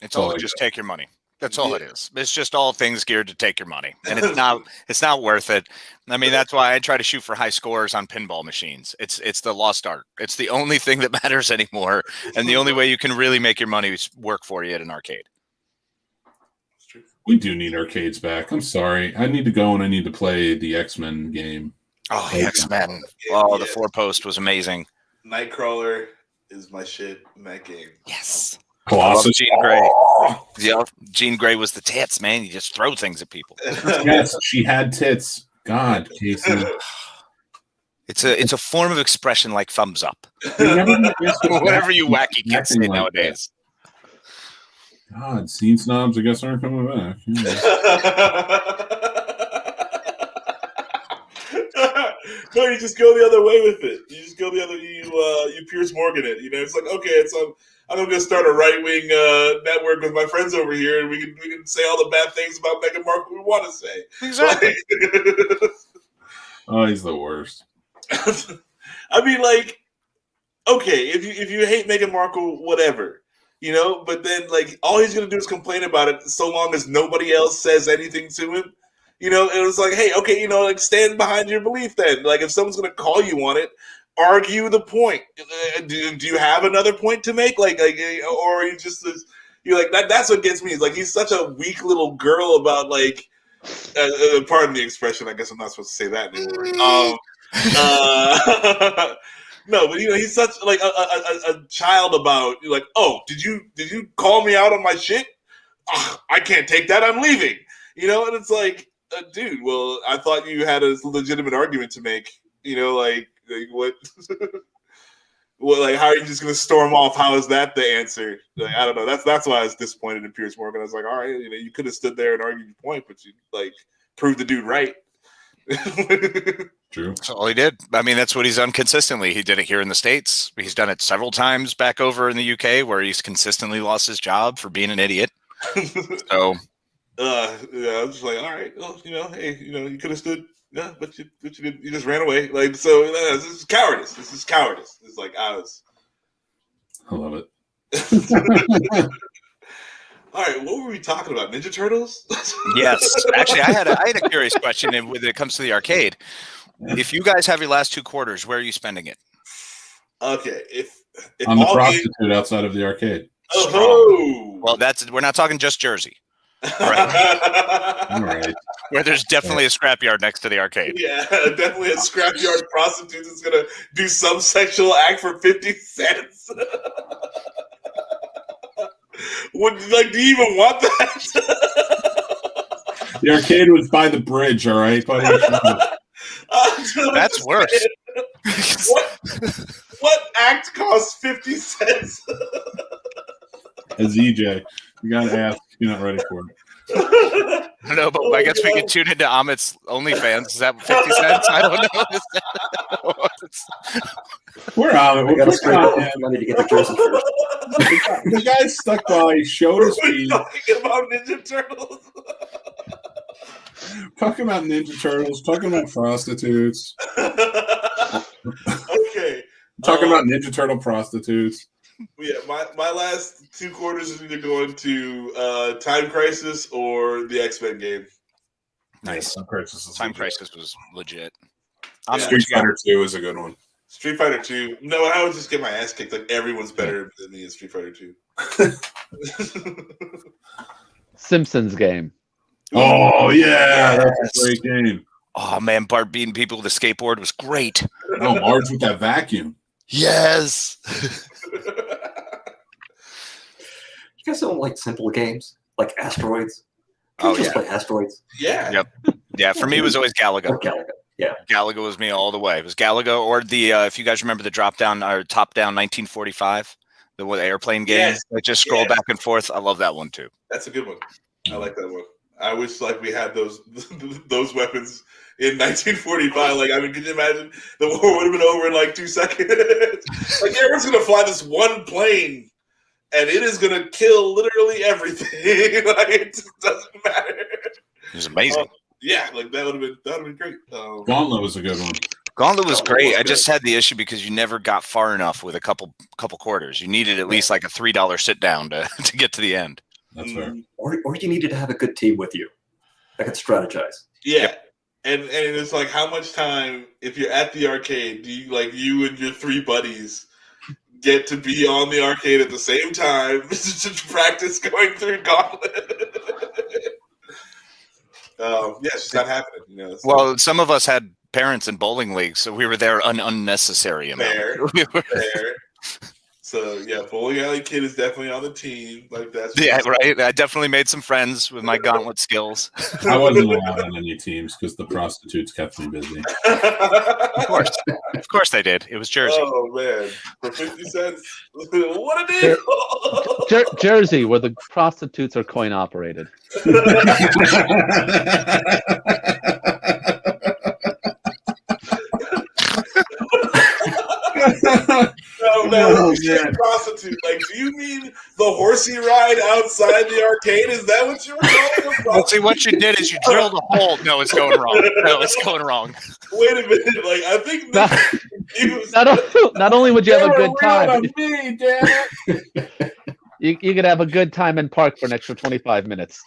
It's all to just take your money. That's all it is. It's just all things geared to take your money, and it's not worth it. I mean, that's why I try to shoot for high scores on pinball machines. It's the lost art. It's the only thing that matters anymore, and the only way you can really make your money work for you at an arcade. We do need arcades back. I'm sorry. I need to go and I need to play the X-Men game. Oh, the X-Men. Oh, the 4-post was amazing. Nightcrawler is my shit in that game. Yes. Colossus. Jean Grey. Yeah, Jean Grey was the tits, man. You just throw things at people. Yes, she had tits. God, Casey. It's a form of expression like thumbs up. Whatever you wacky kids say nowadays. God, scene snobs, I guess, aren't coming back. No, you just go the other way with it. You just go the other. You Piers Morgan it. It's like, okay, I'm gonna start a right wing network with my friends over here, and we can say all the bad things about Meghan Markle we want to say. Exactly. Oh, he's the worst. I mean, like, okay, if you hate Meghan Markle, whatever. But then, like, all he's going to do is complain about it so long as nobody else says anything to him. It was like, hey, okay, like, stand behind your belief then. Like, if someone's going to call you on it, argue the point. Do you have another point to make? Like, or are you just, you're like, that's what gets me. It's like, he's such a weak little girl about, like, pardon the expression. I guess I'm not supposed to say that anymore. No, but he's such like a child about like, oh, did you call me out on my shit? Ugh, I can't take that. I'm leaving. And it's like, dude, well, I thought you had a legitimate argument to make. Like what? Well, like, how are you just gonna storm off? How is that the answer? Like, I don't know. That's why I was disappointed in Piers Morgan. I was like, all right, you could have stood there and argued your point, but you like proved the dude right. True. That's all he did. I mean, that's what he's done consistently. He did it here in the States. He's done it several times back over in the UK, where he's consistently lost his job for being an idiot. So, yeah, I was just like, all right, well, hey, you could have stood, yeah, but you did, you just ran away. Like, so this is cowardice. This is cowardice. It's like I love it. All right, what were we talking about? Ninja Turtles? Yes, actually, I had a curious question when it comes to the arcade. If you guys have your last 2 quarters, where are you spending it? Okay, if on the prostitute outside of the arcade. Oh, well, we're not talking just Jersey. Right. All right. Where there's definitely a scrapyard next to the arcade. Yeah, definitely a scrapyard prostitute that's gonna do some sexual act for 50 cents. Do you even want that? The arcade was by the bridge, all right, buddy. That's worse. What act costs 50 cents? as EJ. You gotta ask. You're not ready for it. I don't know, but I guess we could tune into Amit's OnlyFans. Is that 50 cents? I don't know. We're on it. I We're got to scrape up on money to get the jersey first. The guy stuck by, showed his We're feet, talking about Ninja Turtles. talking about Ninja Turtles, talking about prostitutes, Okay. talking about Ninja Turtle prostitutes. Yeah, my last 2 quarters is either going to Time Crisis or the X-Men game. Nice. Time Crisis is Time legit. Crisis was legit. Yeah. Street Fighter 2 is a good one. Street Fighter 2. No, I would just get my ass kicked. Like, everyone's better than me in Street Fighter 2. Simpsons game. Oh yeah, that's a great game. Oh man, Bart beating people with a skateboard was great. Oh, Marge with that vacuum. Yes. You guys don't like simple games like Asteroids? Oh, Just yeah. play Asteroids. Yeah. Yep. Yeah, for me it was always Galaga. Or Galaga. Yeah. Galaga was me all the way. It was Galaga or the if you guys remember the drop down or top down 1945, the airplane game. Yes. That just scroll Yes. back and forth. I love that one too. That's a good one. I like that one. I wish like we had those weapons in 1945. Like, I mean, could you imagine the war would have been over in like 2 seconds? Like, everyone's gonna fly this one plane, and it is gonna kill literally everything. Like, it just doesn't matter. It was amazing. Yeah, like that would have been great. Gauntlet was a good one. Gauntlet was Gauntlet great. was I good. just had the issue because you never got far enough with a couple quarters. You needed at least like a $3 sit down to get to the end. That's fair. Or you needed to have a good team with you that could strategize. Yeah. And it's like, how much time, if you're at the arcade, do you, like, you and your 3 buddies get to be on the arcade at the same time to practice going through Gauntlet? Yeah, it's just not happening. You know, Well, some of us had parents in bowling leagues, so we were there an unnecessary amount. Fair. We were- there. So yeah, Bowling Alley Kid is definitely on the team. Like, that's yeah, right. I definitely made some friends with my Gauntlet skills. I wasn't allowed on any teams because the prostitutes kept me busy. Of course they did. It was Jersey. Oh man, for 50 cents, what a deal! Jersey, where the prostitutes are coin operated. No, Oh, man. prostitute. Like, do you mean the horsey ride outside the arcade? Is that what you were talking Well, about? see, what you did is you drilled a hole. No, it's going wrong. No, it's going wrong. Wait a minute. Like, I think Not, that not only would you have a good time, Me, damn it. you could have a good time in park for an extra 25 minutes.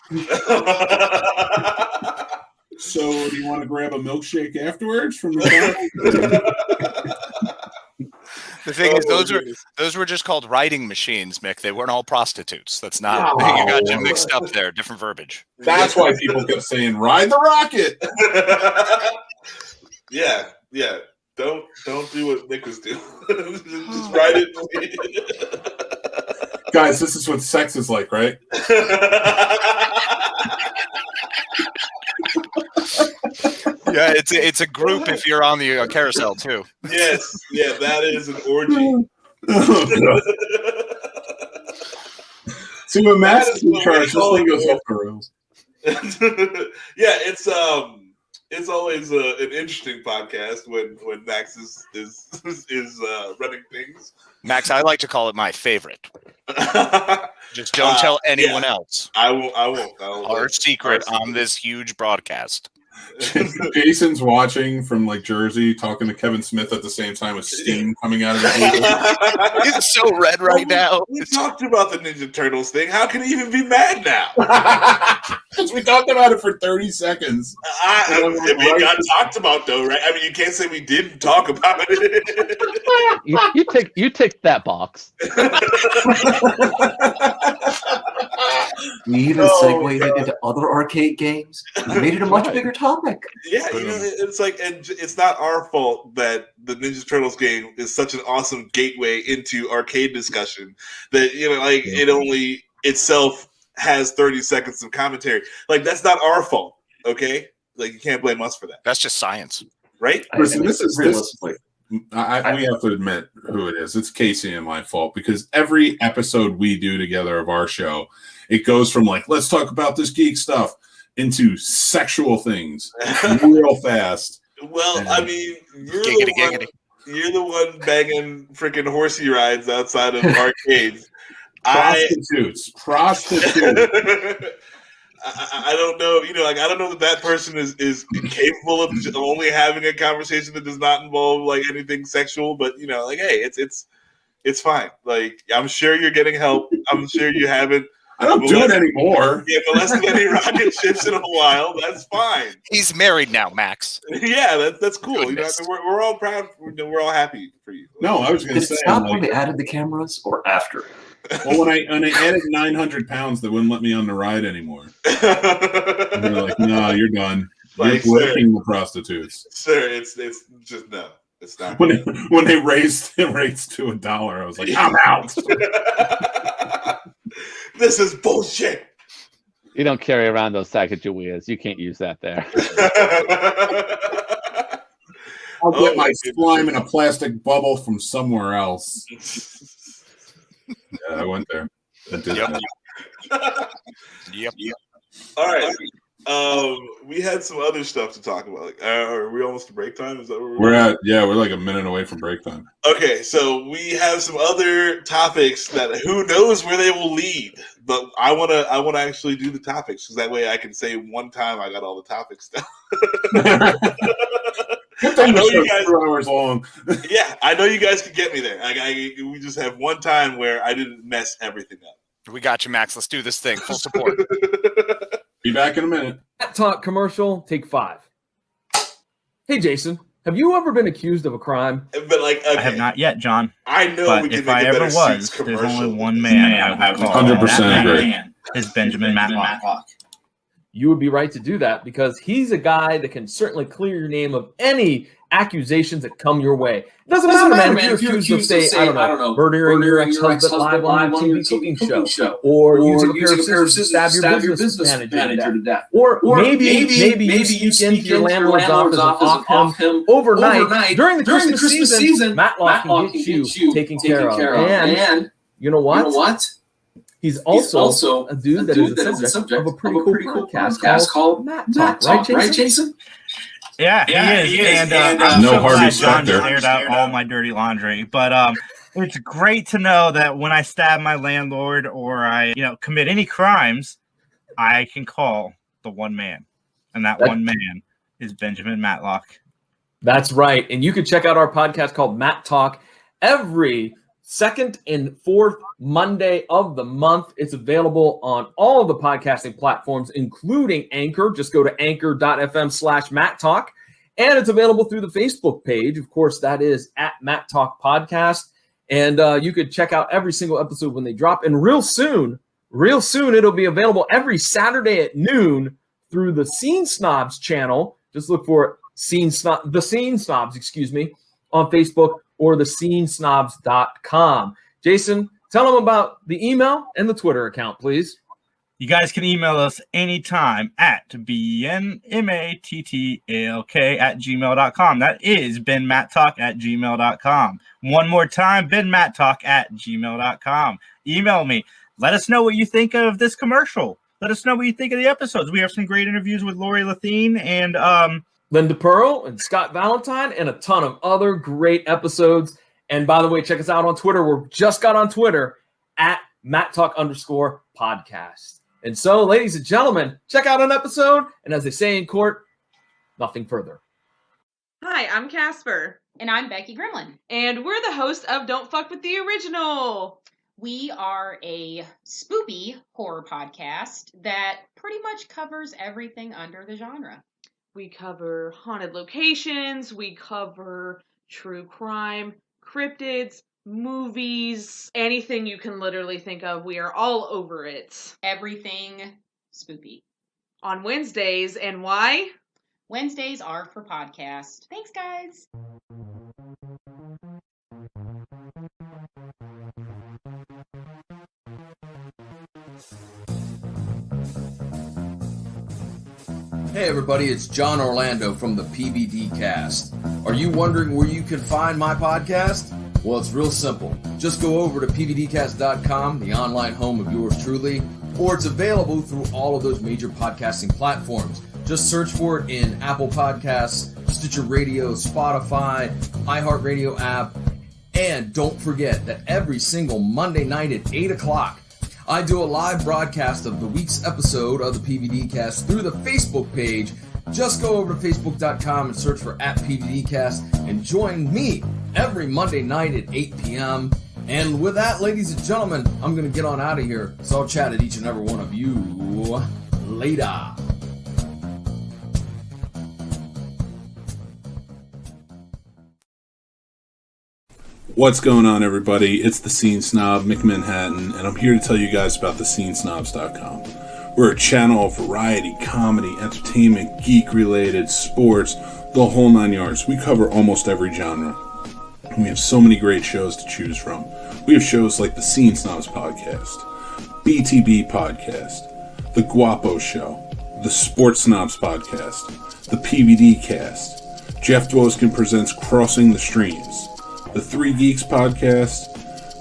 So, do you want to grab a milkshake afterwards from the The thing is, Oh, those were just called riding machines, Mick. They weren't all prostitutes. That's not. No. You got you mixed up there. Different verbiage. That's why people kept saying, ride the rocket. Yeah. Don't do what Nick was doing. Just write it. Guys, this is what sex is like, right? Yeah, it's a group if you're on the carousel too. Yes. Yeah, that is an orgy. See, when Matt's That is in what charge, we this call thing goes it. off the rails. Yeah, it's always an interesting podcast when Max is running things. Max, I like to call it my favorite. Just don't tell anyone else. I won't. Our secret on this huge broadcast. Jason's watching from like Jersey, talking to Kevin Smith at the same time with steam coming out of his ears. He's so red right now. We talked about the Ninja Turtles thing. How can he even be mad now? Because we talked about it for 30 seconds. It got talked about though, right? I mean, you can't say we didn't talk about it. You ticked that box. We even segued it into other arcade games. We made it a much bigger topic. Yeah, you know, it's like, and it's not our fault that the Ninja Turtles game is such an awesome gateway into arcade discussion that, you know, like it only itself has 30 seconds of commentary. Like, that's not our fault, okay? Like, you can't blame us for that, That's just science. right? Listen, this is realistically. we have to admit who it is. It's Casey and my fault, because every episode we do together of our show, it goes from like, let's talk about this geek stuff, into sexual things real fast. Well, And, I mean, Giggity. you're the one banging freaking horsey rides outside of arcades. Prostitutes. I don't know, like I don't know that person is capable of only having a conversation that does not involve like anything sexual, but like, hey, it's fine. Like, I'm sure you're getting help. I'm sure you haven't. I don't do it anymore. Yeah, molested any rocket ships in a while. That's fine. He's married now, Max. Yeah, that's cool. Goodness. We're all proud. We're all happy for you. No, I was going to Did say. it stop when they added the cameras or after? Well, when I added 900 pounds, they wouldn't let me on the ride anymore. And they're like, "No, you're done. You're breaking the prostitutes." Sir, it's just no. It's not. When they raised the rates to $1, I was like, "I'm out." This is bullshit. You don't carry around those Sacagaweas. You can't use that there. I'll get my slime in a plastic bubble from somewhere else. Yeah, I went there. I did that. Yep. All right. We had some other stuff to talk about. Like, are we almost to break time? Is that where We're at? Yeah, we're like a minute away from break time. Okay, so we have some other topics that who knows where they will lead. But I wanna actually do the topics, because that way I can say one time I got all the topics done. I know you guys 2 hours long. Yeah, I know you guys could get me there. We just have one time where I didn't mess everything up. We got you, Max. Let's do this thing. Full support. Be back in a minute. Talk commercial, take 5. Hey, Jason, have you ever been accused of a crime? But like, okay, I have not yet, John. I know, But we can if make I a ever better was, Suits there's commercial. only one man I would call. 100% That agree. man is Benjamin Matlock. You would be right to do that, because he's a guy that can certainly clear your name of any accusations that come your way. It doesn't matter, man, if you're accused of, say, I don't know, murdering your ex-husband live on your TV cooking show, or using a pair of scissors to stab your business manager to death, or maybe you sneak into your landlord's office and off him overnight during the Christmas season. Matlock can get you taken care of. And you know what? He's also a dude that is the subject of a pretty cool podcast called Matt Talk, right, Jason? Yeah, he is. And I'm so glad John cleared out all my dirty laundry. But it's great to know that when I stab my landlord or I, commit any crimes, I can call the one man, and that one man is Benjamin Matlock. That's right. And you can check out our podcast called Matt Talk every second and fourth Monday of the month. It's available on all of the podcasting platforms, including Anchor. Just go to anchor.fm/Matt Talk. And it's available through the Facebook page. Of course, that is at Matt Talk Podcast. And you could check out every single episode when they drop. And real soon, it'll be available every Saturday at noon through the Scene Snobs channel. Just look for the Scene Snobs, on Facebook or thescenesnobs.com. Jason, tell them about the email and the Twitter account, please. You guys can email us anytime at benmattalk@gmail.com. That is benmattalk@gmail.com. One more time, benmattalk@gmail.com. Email me. Let us know what you think of this commercial. Let us know what you think of the episodes. We have some great interviews with Lori Lathine and Linda Pearl and Scott Valentine, and a ton of other great episodes. And by the way, check us out on Twitter. We're just got on Twitter at MattTalk_podcast. And so, ladies and gentlemen, check out an episode. And as they say in court, nothing further. Hi, I'm Casper. And I'm Becky Gremlin. And we're the hosts of Don't Fuck With the Original. We are a spoopy horror podcast that pretty much covers everything under the genre. We cover haunted locations, we cover true crime, cryptids, movies, anything you can literally think of. We are all over it. Everything spoopy. On Wednesdays, and why? Wednesdays are for podcast. Thanks, guys. Hey everybody, it's John Orlando from the PBD Cast. Are you wondering where you can find my podcast? Well, it's real simple. Just go over to pvdcast.com, the online home of yours truly, or it's available through all of those major podcasting platforms. Just search for it in Apple Podcasts, Stitcher Radio, Spotify, iHeartRadio app, and don't forget that every single Monday night at 8 o'clock, I do a live broadcast of the week's episode of the PVDcast through the Facebook page. Just go over to facebook.com and search for @PVDcast and join me every Monday night at 8 p.m. And with that, ladies and gentlemen, I'm going to get on out of here. So I'll chat at each and every one of you later. What's going on, everybody? It's the Scene Snob, McManhattan, and I'm here to tell you guys about thescenesnobs.com. We're a channel of variety, comedy, entertainment, geek-related, sports, the whole nine yards. We cover almost every genre. And we have so many great shows to choose from. We have shows like the Scene Snobs Podcast, BTB Podcast, The Guapo Show, the Sports Snobs Podcast, the PVD Cast, Jeff Dwoskin presents Crossing the Streams, the Three Geeks Podcast,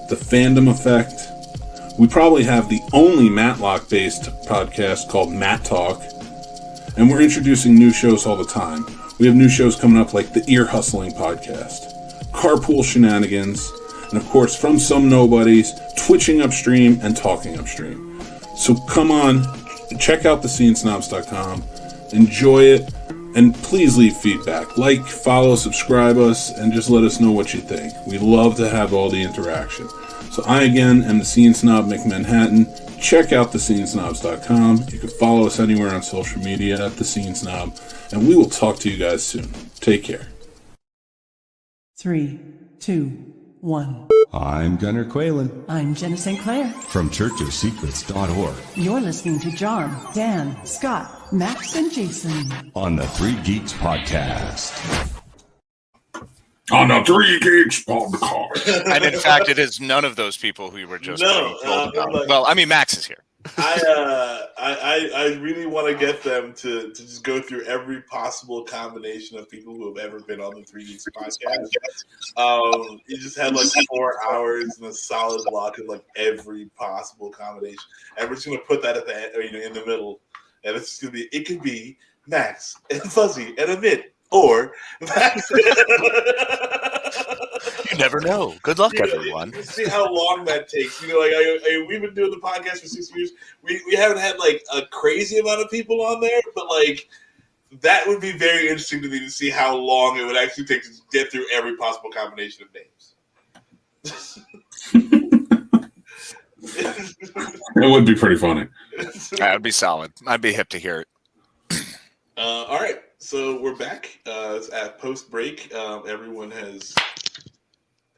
the Fandom Effect. We probably have the only Matlock-based podcast called Matt Talk, and we're introducing new shows all the time. We have new shows coming up like the Ear Hustling Podcast, Carpool Shenanigans, and of course, From Some Nobodies, Twitching Upstream, and Talking Upstream. So come on, check out thescenesnobs.com, enjoy it, and please leave feedback. Like, follow, subscribe us, and just let us know what you think. We love to have all the interaction. So I, again, am the Scene Snob McManhattan. Check out thescenesnobs.com. You can follow us anywhere on social media at The Scene Snob, and we will talk to you guys soon. Take care. 3, 2, 1. I'm Gunnar Quaylen. I'm Jenna St. Clair. From churchofsecrets.org. You're listening to John, Dan, Scott, Max, and Jason on the Three Geeks Podcast. On the Three Geeks Podcast. And in fact, it is none of those people who you were just told about. Well, I mean, Max is here. I really want to get them to just go through every possible combination of people who have ever been on the Three Geeks Podcast. You just had like 4 hours and a solid block of like every possible combination, and we're just gonna put that at the end, or, in the middle, and it's just gonna be. It could be Max and Fuzzy and Amit. Or Max. You never know. Good luck, everyone. See how long that takes. We've been doing the podcast for 6 years. We haven't had like a crazy amount of people on there, but like that would be very interesting to me to see how long it would actually take to get through every possible combination of names. It would be pretty funny. That would be solid. I'd be hip to hear it. All right. So we're back at post break. Everyone has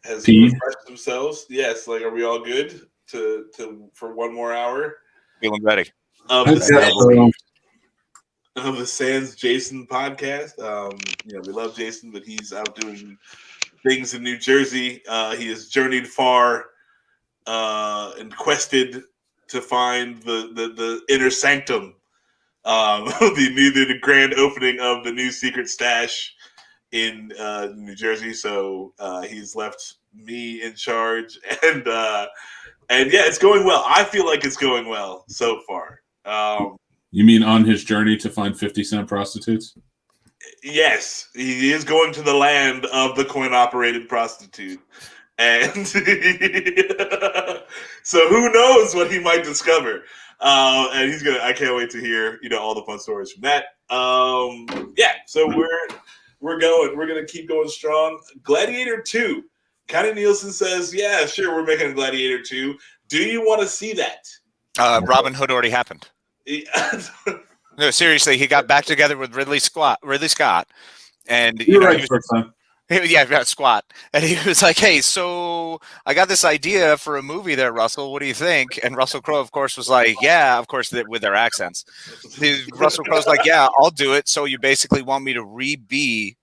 refreshed themselves. Yes, like, are we all good for one more hour? Feeling ready. Of the Sans Jason podcast. We love Jason, but he's out doing things in New Jersey. He has journeyed far and quested to find the inner sanctum. The grand opening of the new secret stash in New Jersey. So he's left me in charge, and yeah, it's going well. I feel like it's going well so far. You mean on his journey to find 50-cent prostitutes? Yes, he is going to the land of the coin-operated prostitute, and so who knows what he might discover. And I can't wait to hear, all the fun stories from that. So we're going to keep going strong. Gladiator 2. Connie Nielsen says, yeah, sure, we're making a Gladiator 2. Do you want to see that? Robin Hood already happened. No, seriously, he got back together with Ridley Scott, and you're right, first time. Yeah, Squat. And he was like, hey, so I got this idea for a movie there, Russell. What do you think? And Russell Crowe, of course, was like, yeah, of course, with their accents. Russell Crowe's like, yeah, I'll do it. So you basically want me to re-be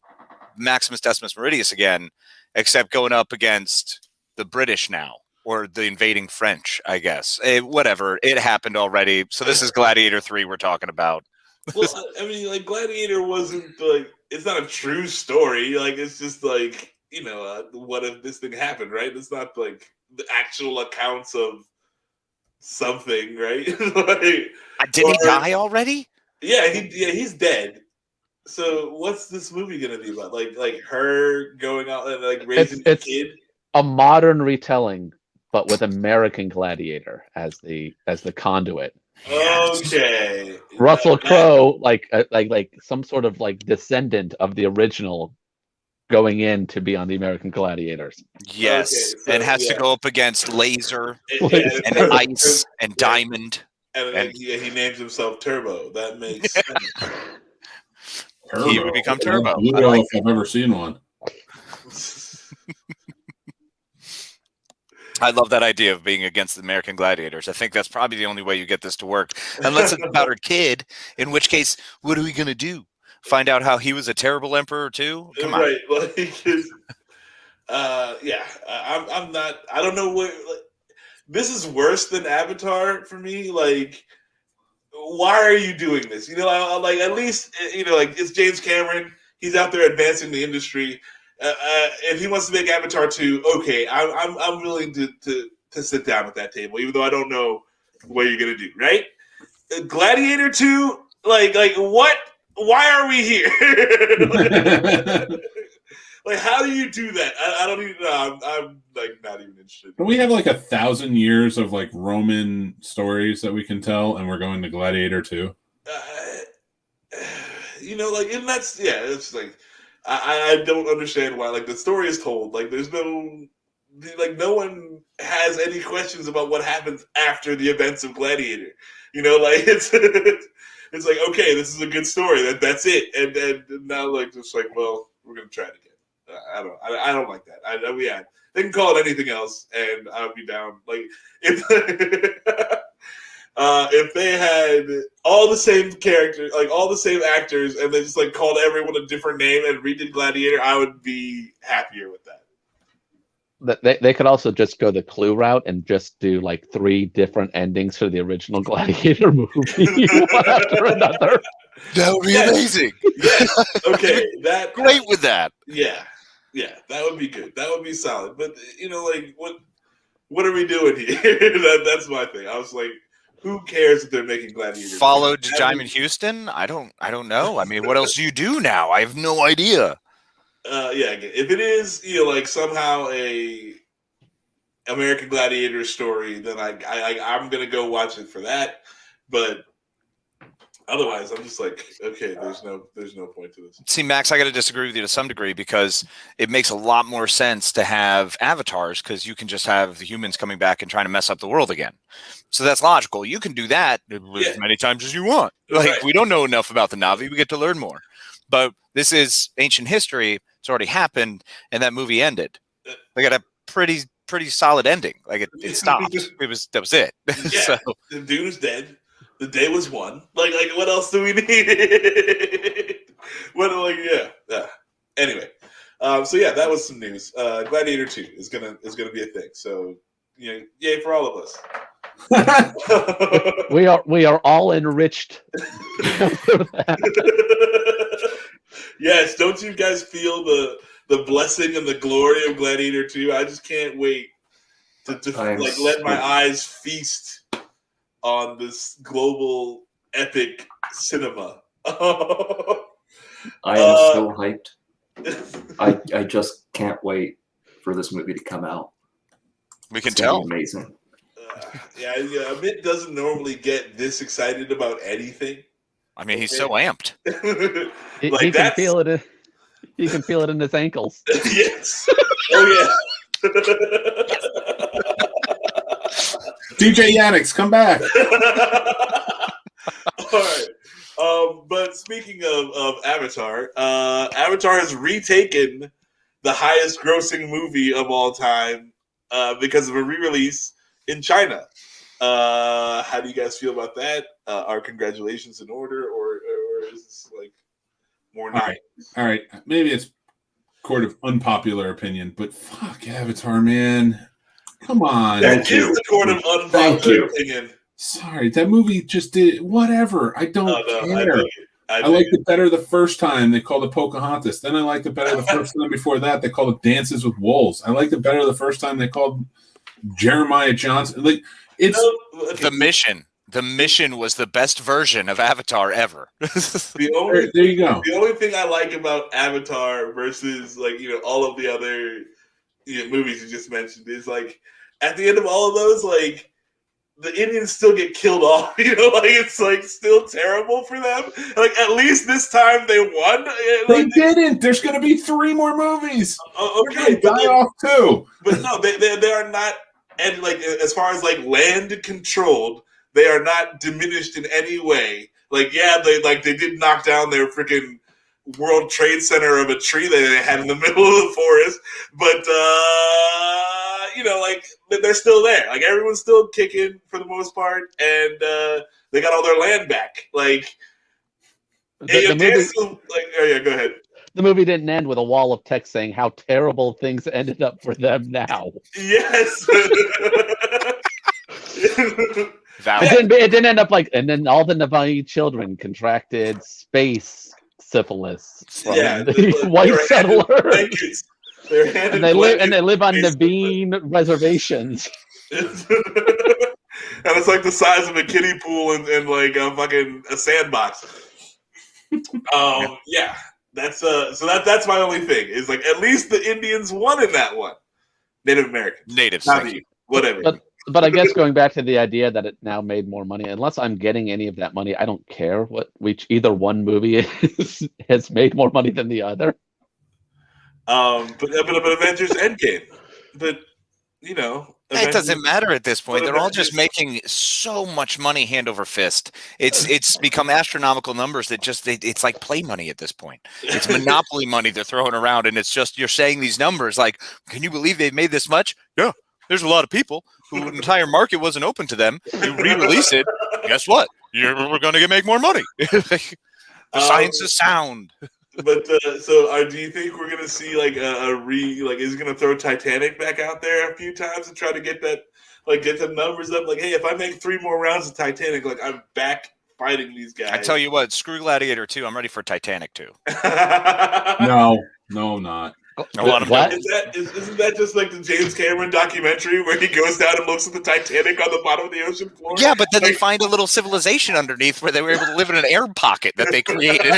Maximus Decimus Meridius again, except going up against the British now, or the invading French, I guess. Whatever. It happened already. So this is Gladiator 3 we're talking about. Well, I mean, like, Gladiator wasn't like it's not a true story. Like it's just like what if this thing happened, right? It's not like the actual accounts of something, right? Did he die already? Yeah, he's dead. So what's this movie gonna be about? Like her going out and like raising a kid? A modern retelling, but with American Gladiator as the conduit. Okay. Russell Crowe, like some sort of like descendant of the original, going in to be on the American Gladiators. Yes, and has to go up against Laser and Ice and Diamond. And he names himself Turbo. That makes sense. Turbo. He would become Turbo. I don't know if I've ever seen one. I love that idea of being against the American Gladiators. I think that's probably the only way you get this to work. Unless it's about her kid, in which case, what are we going to do? Find out how he was a terrible emperor too? Come on. Right. I'm not, I don't know what, this is worse than Avatar for me. Like, why are you doing this? Like at least, like it's James Cameron. He's out there advancing the industry. If he wants to make Avatar 2, okay, I'm willing to sit down at that table, even though I don't know what you're gonna do. Right? Gladiator 2, like what? Why are we here? Like, how do you do that? I don't even know. I'm like not even interested. But we have like 1,000 years of like Roman stories that we can tell, and we're going to Gladiator 2. And that's it's like. I don't understand why. Like the story is told. Like there's no one has any questions about what happens after the events of Gladiator. Like it's like, okay, this is a good story. That's it. And now like just like, well, we're gonna try it again. I don't like that. They can call it anything else, and I'll be down. Like if they had all the same characters, like all the same actors, and they just like called everyone a different name and redid Gladiator, I would be happier with that. They could also just go the Clue route and just do like 3 different endings for the original Gladiator movie, one after another. That would be amazing. Yes. Okay. That great with that. Yeah. That would be good. That would be solid. But like what are we doing here? That's my thing. I was like, who cares if they're making Gladiator? Followed Diamond Houston? I don't know. I mean, what else do you do now? I have no idea. If it is like somehow a American Gladiator story, then I'm gonna go watch it for that. But otherwise, I'm just like, okay, there's no point to this. See, Max, I got to disagree with you to some degree because it makes a lot more sense to have avatars because you can just have the humans coming back and trying to mess up the world again. So that's logical. You can do that as many times as you want. Like we don't know enough about the Na'vi. We get to learn more. But this is ancient history. It's already happened, and that movie ended. They got a pretty solid ending. Like it stopped. That was it. Yeah, so, the dude is dead. The day was won. Like what else do we need? Anyway, that was some news. Gladiator 2 is gonna be a thing. So yay for all of us. we are all enriched. Yes, don't you guys feel the blessing and the glory of Gladiator 2? I just can't wait to let my eyes feast on this global epic cinema. I am so hyped. I just can't wait for this movie to come out. We can tell. Amazing. Amit doesn't normally get this excited about anything. I mean, he's so amped. He can feel it. He can feel it in his ankles. Yes. Oh yeah. DJ Yannick's come back. All right. But speaking of Avatar, Avatar has retaken the highest grossing movie of all time because of a re-release in China. How do you guys feel about that? Are congratulations in order, or is this like more nice? All right. Maybe it's court of unpopular opinion, but fuck Avatar, man. Come on. That is the court of unpopular opinion. Sorry, that movie just did whatever. I don't care. I liked it better the first time they called it Pocahontas. Then I liked it better the first time before that they called it Dances with Wolves. I liked it better the first time they called Jeremiah Johnson. Like it's The Mission. The Mission was the best version of Avatar ever. There you go. The only thing I like about Avatar versus all of the other movies you just mentioned is at the end of all of those, the Indians still get killed off. It's still terrible for them. At least this time they won. They didn't. There's going to be 3 more movies. Okay, die off too. But no, they are not. And as far as land controlled, they are not diminished in any way. They did knock down their freaking World Trade Center of a tree that they had in the middle of the forest, but they're still there. Everyone's still kicking for the most part, and they got all their land back. The movie, oh yeah, go ahead. The movie didn't end with a wall of text saying how terrible things ended up for them now. Yes. It didn't end up and then all the Navajo children contracted space syphilis from the white settlers. And they live on Naveen reservations. And it's the size of a kiddie pool and a fucking a sandbox. Yeah. That's that's my only thing. Is at least the Indians won in that one. Native Americans. Natives. Whatever. But I guess going back to the idea that it now made more money, unless I'm getting any of that money, I don't care which either one movie has made more money than the other. But Avengers Endgame. But it doesn't matter at this point. They're all just making so much money hand over fist. It's become astronomical numbers that it's like play money at this point. It's monopoly money they're throwing around, and it's just you're saying these numbers can you believe they've made this much? Yeah. There's a lot of people who an entire market wasn't open to them. You re-release it. Guess what? We're going to make more money. The science is sound. But do you think we're gonna see is he gonna throw Titanic back out there a few times and try to get that get the numbers up? Hey, if I make 3 more rounds of Titanic, I'm back fighting these guys. I tell you what, screw Gladiator 2. I'm ready for Titanic 2. No, I'm not. Isn't that just the James Cameron documentary where he goes down and looks at the Titanic on the bottom of the ocean floor? Yeah, but then they find a little civilization underneath where they were able to live in an air pocket that they created.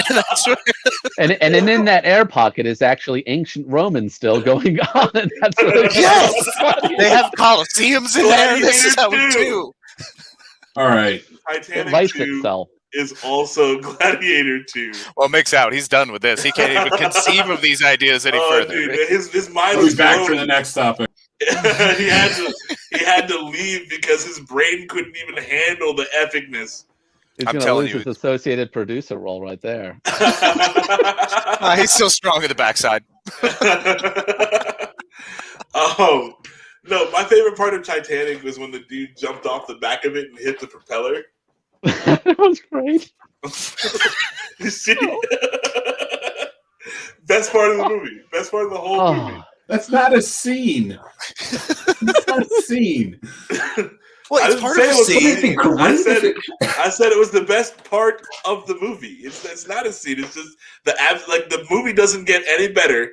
and in that air pocket is actually ancient Roman still going on. And that's they have Colosseums in there. This is how we do. All right. Titanic 2 itself is also Gladiator 2. Well, Mick's out. He's done with this. He can't even conceive of these ideas any further. Dude, his mind was back for the next topic. he had to leave because his brain couldn't even handle the epicness. He's going to lose his associated producer role right there. He's still strong in the backside. No, my favorite part of Titanic was when the dude jumped off the back of it and hit the propeller. That was great. You see? Best part of the movie. Best part of the whole movie. That's not a scene. It's not a scene. Well, it's part of the scene. I said it was the best part of the movie. It's not a scene. It's just the movie doesn't get any better,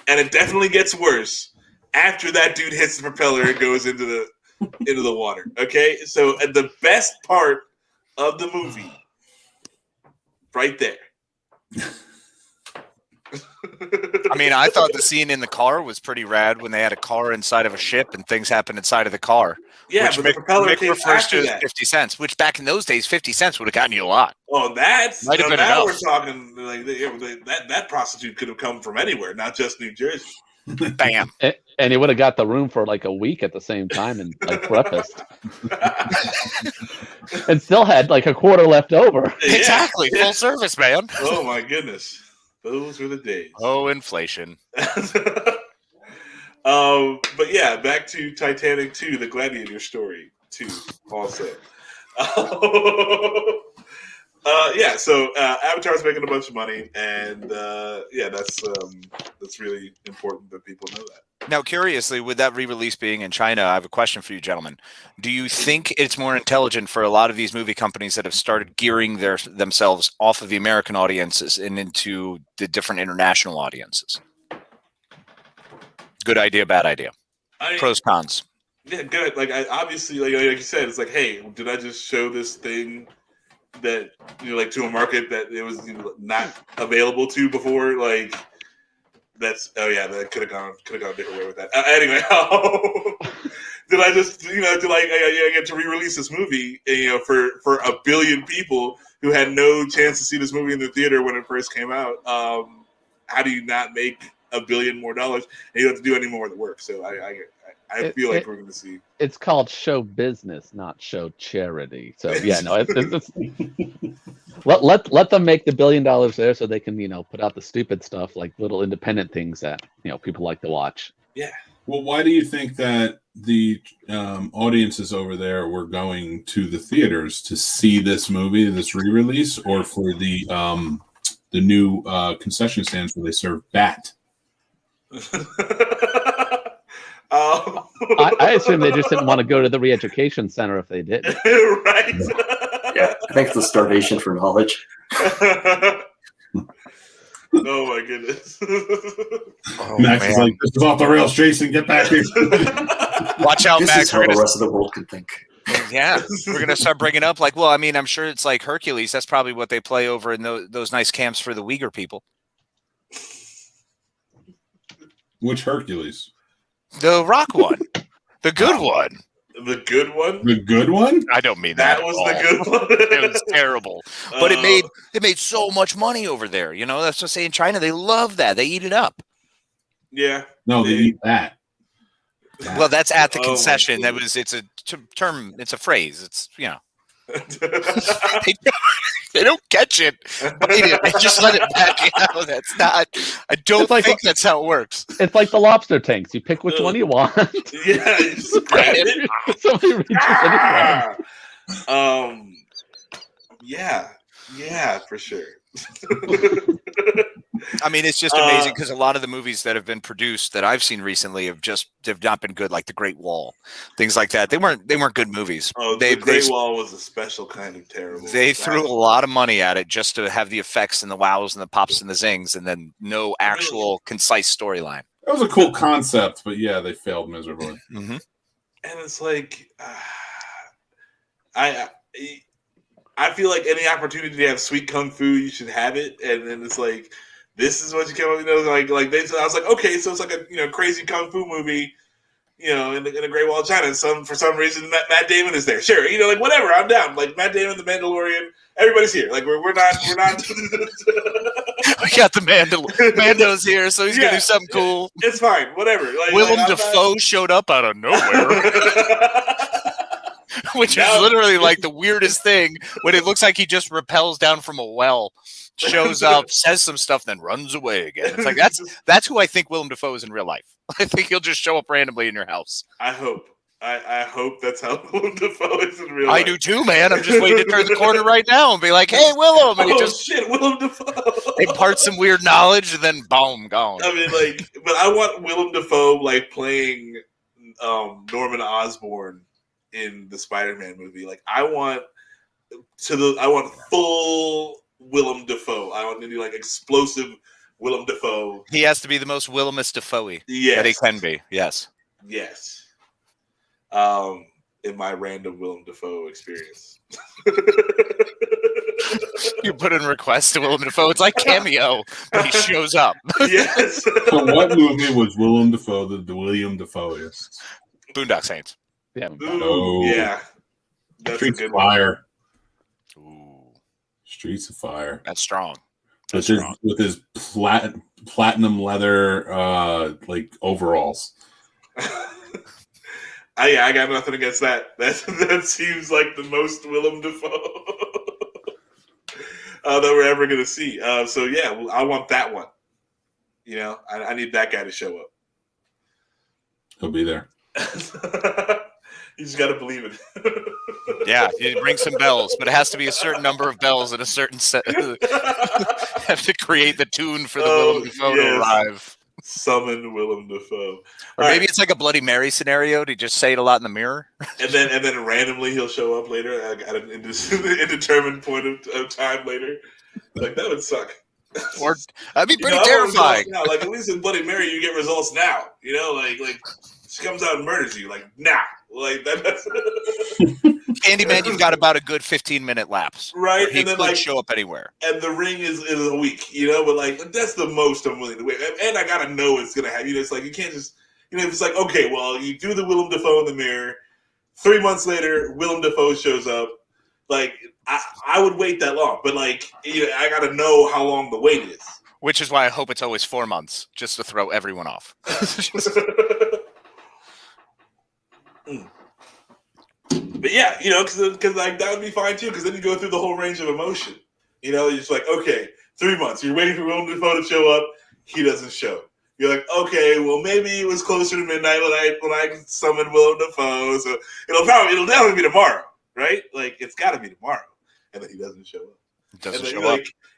and it definitely gets worse after that dude hits the propeller and goes into the water. Okay, so the best part of the movie, right there. I mean, I thought the scene in the car was pretty rad when they had a car inside of a ship and things happened inside of the car. Yeah, but the propeller came after that. 50 cents, which back in those days, 50 cents would have gotten you a lot. Oh, Might have been enough. We're talking that prostitute could have come from anywhere, not just New Jersey. Bam. And he would have got the room for a week at the same time and breakfast. And still had a quarter left over. Yeah. Exactly. Full service, man. Oh my goodness. Those were the days. Oh, inflation. But yeah, back to Titanic 2, the Gladiator story 2 also. So Avatar's making a bunch of money, and that's really important that people know that. Now, curiously, with that re-release being in China, I have a question for you, gentlemen. Do you think it's more intelligent for a lot of these movie companies that have started gearing themselves off of the American audiences and into the different international audiences? Good idea, bad idea. Pros, cons. Yeah, good. Like, obviously, like you said, it's like, hey, did I just show this thing that like to a market that it was not available to before? Like, that could have gone a different way with that. Anyway, did I just I get to re-release this movie for 1 billion people who had no chance to see this movie in the theater when it first came out? How do you not make $1 billion more and you don't have to do any more of the work? So I feel like we're going to see. It's called show business, not show charity. So yeah, no, it's let them make the $1 billion there, so they can put out the stupid stuff like little independent things that people like to watch. Yeah. Well, why do you think that the audiences over there were going to the theaters to see this movie, this re-release, or for the new concession stands where they serve bat? I assume they just didn't want to go to the re-education center if they did. Right. Yeah, I think it's the starvation for knowledge. Oh my goodness. Max is like, this is off the rails, Jason. Get back here. Watch out, This Max. is how the rest of the world can think. Yeah, we're going to start bringing up like, well, I mean, I'm sure it's like Hercules. That's probably what they play over in those nice camps for the Uyghur people. Which Hercules? The rock one. The good one. The good one? The good one? I don't mean that. That was at the all. good one. It was terrible. But it made so much money over there. That's what I say in China. They love that. They eat it up. Yeah. No, they eat that. Well, that's at the Oh, concession. It's a term. It's a phrase. It's they don't catch it, bite it, they just let it back out. That's not. I don't think that's how it works. It's like the lobster tanks. You pick which one you want. Yeah, you just grab it. Somebody reaches Yeah, for sure. I mean, it's just amazing because a lot of the movies that have been produced that I've seen recently have not been good, like The Great Wall, things like that. They weren't good movies. Oh, The Great Wall was a special kind of terrible. They threw a lot of money at it just to have the effects and the wows and the pops and the zings, and then no actual concise storyline. That was a cool concept, but yeah, they failed miserably. Mm-hmm. And it's like, I feel like any opportunity to have sweet kung fu, you should have it. And then it's like, this is what you came up with. I was like, okay, so it's like a crazy kung fu movie, in the Great Wall of China. And for some reason, Matt Damon is there. Sure, whatever, I'm down. Like Matt Damon, the Mandalorian, everybody's here. Like we're not. We got the Mando's here, so he's gonna do something cool. It's fine, whatever. Willem Dafoe showed up out of nowhere. Which is literally like the weirdest thing when it looks like he just rappels down from a well, shows up, says some stuff, then runs away again. It's like that's who I think Willem Dafoe is in real life. I think he'll just show up randomly in your house. I hope. I hope that's how Willem Dafoe is in real life. I do too, man. I'm just waiting to turn the corner right now and be like, "Hey, Willem!" And Willem Dafoe. Impart some weird knowledge, and then boom, gone. I mean, but I want Willem Dafoe playing Norman Osborn in the Spider-Man movie. I want full Willem Dafoe. I want to do explosive Willem Dafoe. He has to be the most Willemest Dafoe-y that he can be. Yes. Yes. In my random Willem Dafoe experience. You put in requests to Willem Dafoe. It's like Cameo, but he shows up. Yes. So what movie was Willem Dafoe the William Dafoe-ist? Boondock Saints. Yeah. Ooh, yeah. That's Streets a good of Fire. Ooh. Streets of Fire. That's strong. With his platinum leather overalls. I got nothing against that. That seems like the most Willem Dafoe that we're ever going to see. So yeah, I want that one. I need that guy to show up. He'll be there. You just got to believe it. Yeah, you ring some bells, but it has to be a certain number of bells and a certain set. Have to create the tune for the Willem Dafoe to arrive. Summon Willem Dafoe. Or maybe it's like a Bloody Mary scenario. Do you just say it a lot in the mirror? And then randomly he'll show up later at an indeterminate point of time later. Like, that would suck. Or that'd be pretty terrifying. Now. Like, at least in Bloody Mary, you get results now. You know, like she comes out and murders you. Like, now. Like that's Candyman, you've got about a good 15-minute lapse. Right. He and then could show up anywhere. And the ring is a week, you know, but like that's the most I'm willing to wait. And I gotta know it's gonna happen. You know, it's like you can't just if it's like, okay, well, you do the Willem Dafoe in the mirror, 3 months later, Willem Dafoe shows up. Like I would wait that long. But like I gotta know how long the wait is. Which is why I hope it's always 4 months, just to throw everyone off. But yeah, because like that would be fine too. Because then you go through the whole range of emotion. You're just like, okay, 3 months. You're waiting for Willem Dafoe to show up. He doesn't show. You're like, okay, well maybe it was closer to midnight when I summoned Willem Dafoe. So it'll definitely be tomorrow, right? Like it's got to be tomorrow, and then he doesn't show up.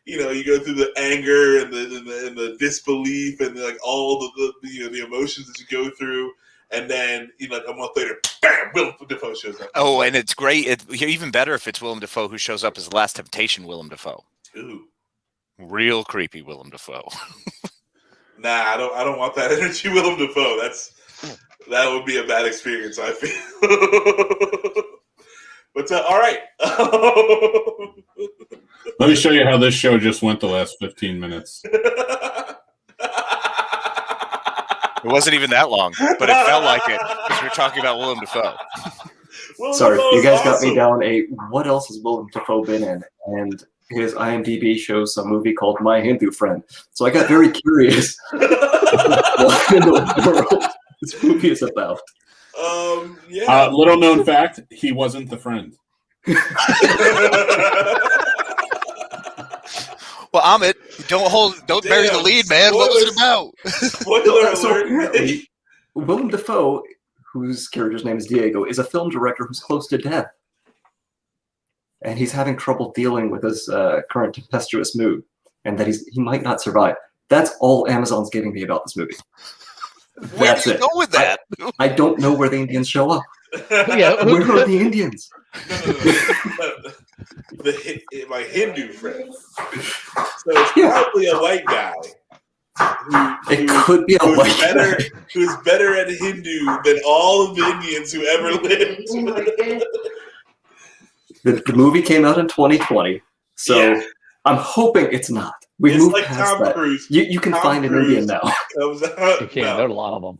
You go through the anger and the disbelief and like all the emotions that you go through. And then, a month later, bam, Willem Dafoe shows up. Oh, and it's great. Even better if it's Willem Dafoe who shows up as the Last Temptation Willem Dafoe. Ooh. Real creepy Willem Dafoe. Nah, I don't want that energy Willem Dafoe. That would be a bad experience, I feel. But, all right. Let me show you how this show just went the last 15 minutes. It wasn't even that long, but it felt like it because we were talking about Willem Dafoe. Sorry, you guys got me down a what else has Willem Dafoe been in? And his IMDb shows some movie called My Hindu Friend. So I got very curious what in the world this movie is about. Yeah. Little known fact, he wasn't the friend. Well, Amit, don't bury the lead, man. What was it about? Spoiler So alert. apparently, Willem Dafoe, whose character's name is Diego, is a film director who's close to death. And he's having trouble dealing with his current tempestuous mood, and that he might not survive. That's all Amazon's giving me about this movie. Where do you go with that? I don't know where the Indians show up. Yeah, Where are the Indians? My Hindu friend. So it's probably a white guy. It could be a white guy. Who's better at Hindu than all of the Indians who ever lived. The movie came out in 2020, so I'm hoping it's not. We've moved like past Tom that. Cruise. You can Tom find an Cruise Indian now. Comes out. You can. No. There are a lot of them.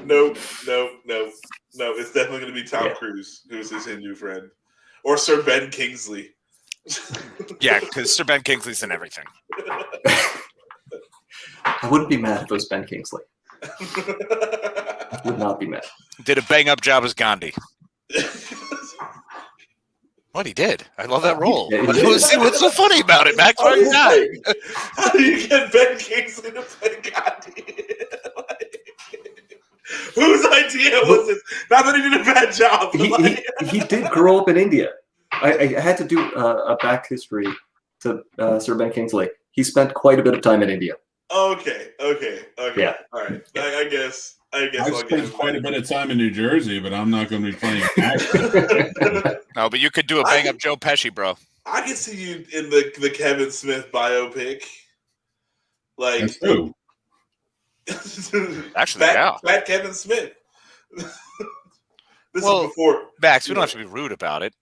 No. It's definitely going to be Tom Cruise, who's his Hindu friend, or Sir Ben Kingsley. Yeah, because Sir Ben Kingsley's in everything. I wouldn't be mad if it was Ben Kingsley. Would not be mad. Did a bang-up job as Gandhi. What he did? I love that role. Yeah, What's so funny about it, Max? Why are you dying? How do you get Ben Kingsley to play Gandhi? Whose idea was this? Not that he did a bad job. He did grow up in India. I had to do a back history to Sir Ben Kingsley. He spent quite a bit of time in India. Okay. Yeah. All right. I guess I've I'll spent quite a bit of time in New Jersey, but I'm not going to be playing action. No, but you could do a bang-up Joe Pesci, bro. I can see you in the Kevin Smith biopic. Like That's who? Actually, yeah. Fat Kevin Smith. This Well, is before Max, we don't have to be rude about it.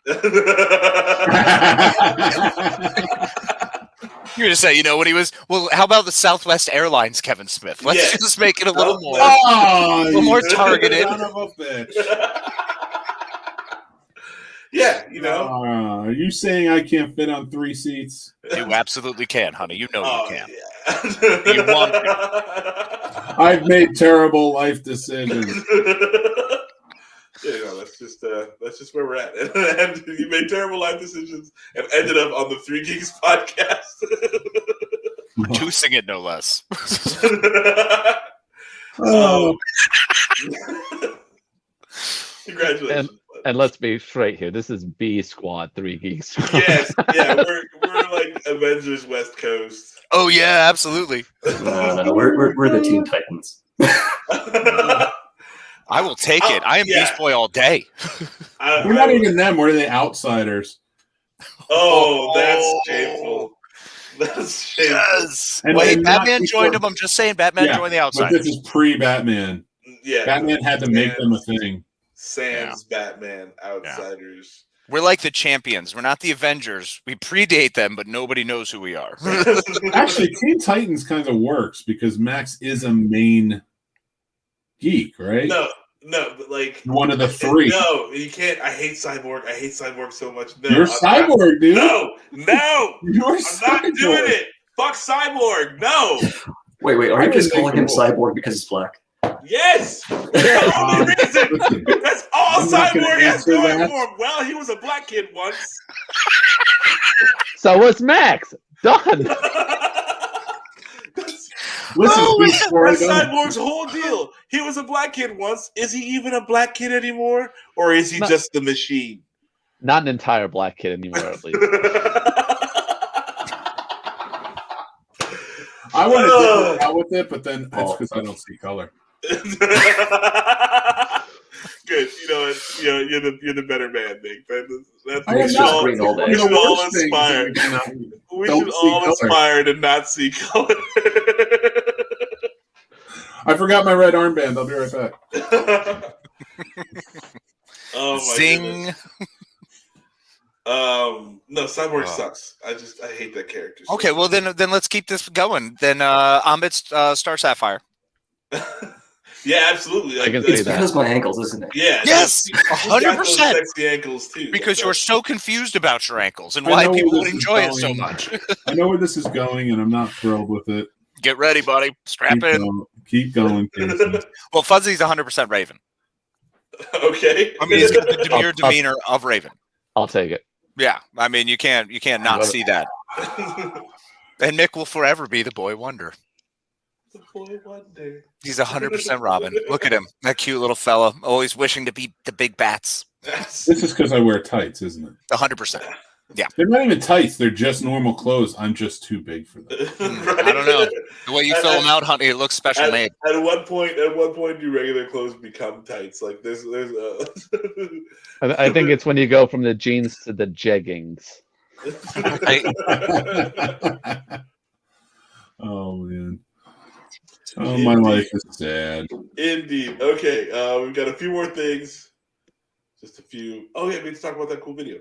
You're going to say, when he was, how about the Southwest Airlines Kevin Smith? Let's just make it a little more targeted. Son of a bitch. Yeah, Are you saying I can't fit on 3 seats? You absolutely can, honey. You know you can. Yeah. You want to. I've made terrible life decisions. That's just where we're at. And you made terrible life decisions and ended up on the Three Geeks podcast. Producing it, no less. Congratulations. And let's be straight here. This is B Squad, 3 Geeks. Yes, yeah, we're like Avengers West Coast. Oh yeah, absolutely. No, we're the Teen Titans. I will take it. I am Beast Boy all day. We're not even them. We're the outsiders. Oh, that's shameful. That's shameful. Yes. Wait, Batman joined him. I'm just saying, Batman joined the outsiders. But this is pre-Batman. Yeah, Batman had to make them a thing. Sans Batman outsiders. We're like the champions. We're not the Avengers. We predate them, but nobody knows who we are. Actually, Teen Titans kind of works because Max is a main geek, right? No, but like one of the 3. No, you can't. I hate Cyborg. I hate Cyborg so much. No, You're Cyborg, dude. No. You're I'm not doing it. Fuck Cyborg. No. Wait. Are you just calling him Cyborg because he's black? Yes. That's the only reason. That's all Cyborg has going for him. Well, he was a black kid once. So was Max. Done. That's Cyborg's whole deal. He was a black kid once. Is he even a black kid anymore? Or is he just the machine? Not an entire black kid anymore, at least. I want to go out with it, but then that's because I don't see color. Good. You know what? You're the better man, Nick. We should all aspire. We should all aspire to not see color. I forgot my red armband. I'll be right back. Oh my Zing. No, Cyborg sucks. I hate that character. So Okay, well then let's keep this going. Then Ambit Star Sapphire. Yeah, absolutely. Like, it's because my ankles, isn't it? Yeah. Yes, 100%. Sexy ankles too. Because you're so confused about your ankles and why people would enjoy it so much. I know where this is going, and I'm not thrilled with it. Get ready, buddy. Strap in. Keep going, Casey. Well, Fuzzy's 100% Raven. Okay. I mean, he's got the demure demeanor of Raven. I'll take it. Yeah, I mean, you can't not see that. And Mick will forever be the boy wonder. The boy wonder. He's 100% Robin. Look at him, that cute little fella, always wishing to be the big bats. This is because I wear tights, isn't it? 100%. Yeah, they're not even tights; they're just normal clothes. I'm just too big for them. Right? I don't know the way you fill them out, honey. It looks special made. At one point, do regular clothes become tights? Like there's I think it's when you go from the jeans to the jeggings. Oh man. Oh, my life is sad. Indeed. Okay, we've got a few more things. Just a few. Oh yeah, we need to talk about that cool video.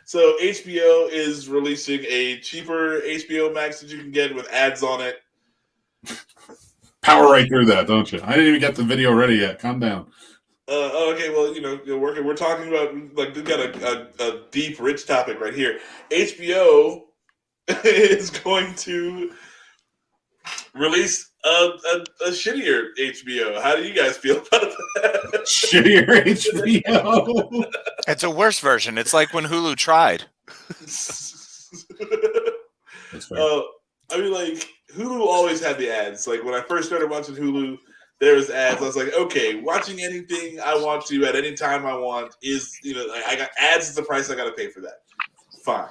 So HBO is releasing a cheaper HBO Max that you can get with ads on it. Power right through that, don't you? I didn't even get the video ready yet. Calm down. Okay, well, we're talking about, like, we've got a deep, rich topic right here. HBO is going to release a shittier HBO. How do you guys feel about that? Shittier HBO? It's a worse version. It's like when Hulu tried. I mean, like, Hulu always had the ads. Like, when I first started watching Hulu, there was ads. I was like, okay, watching anything I want to at any time I want is, like, I got ads is the price I got to pay for that. Fine.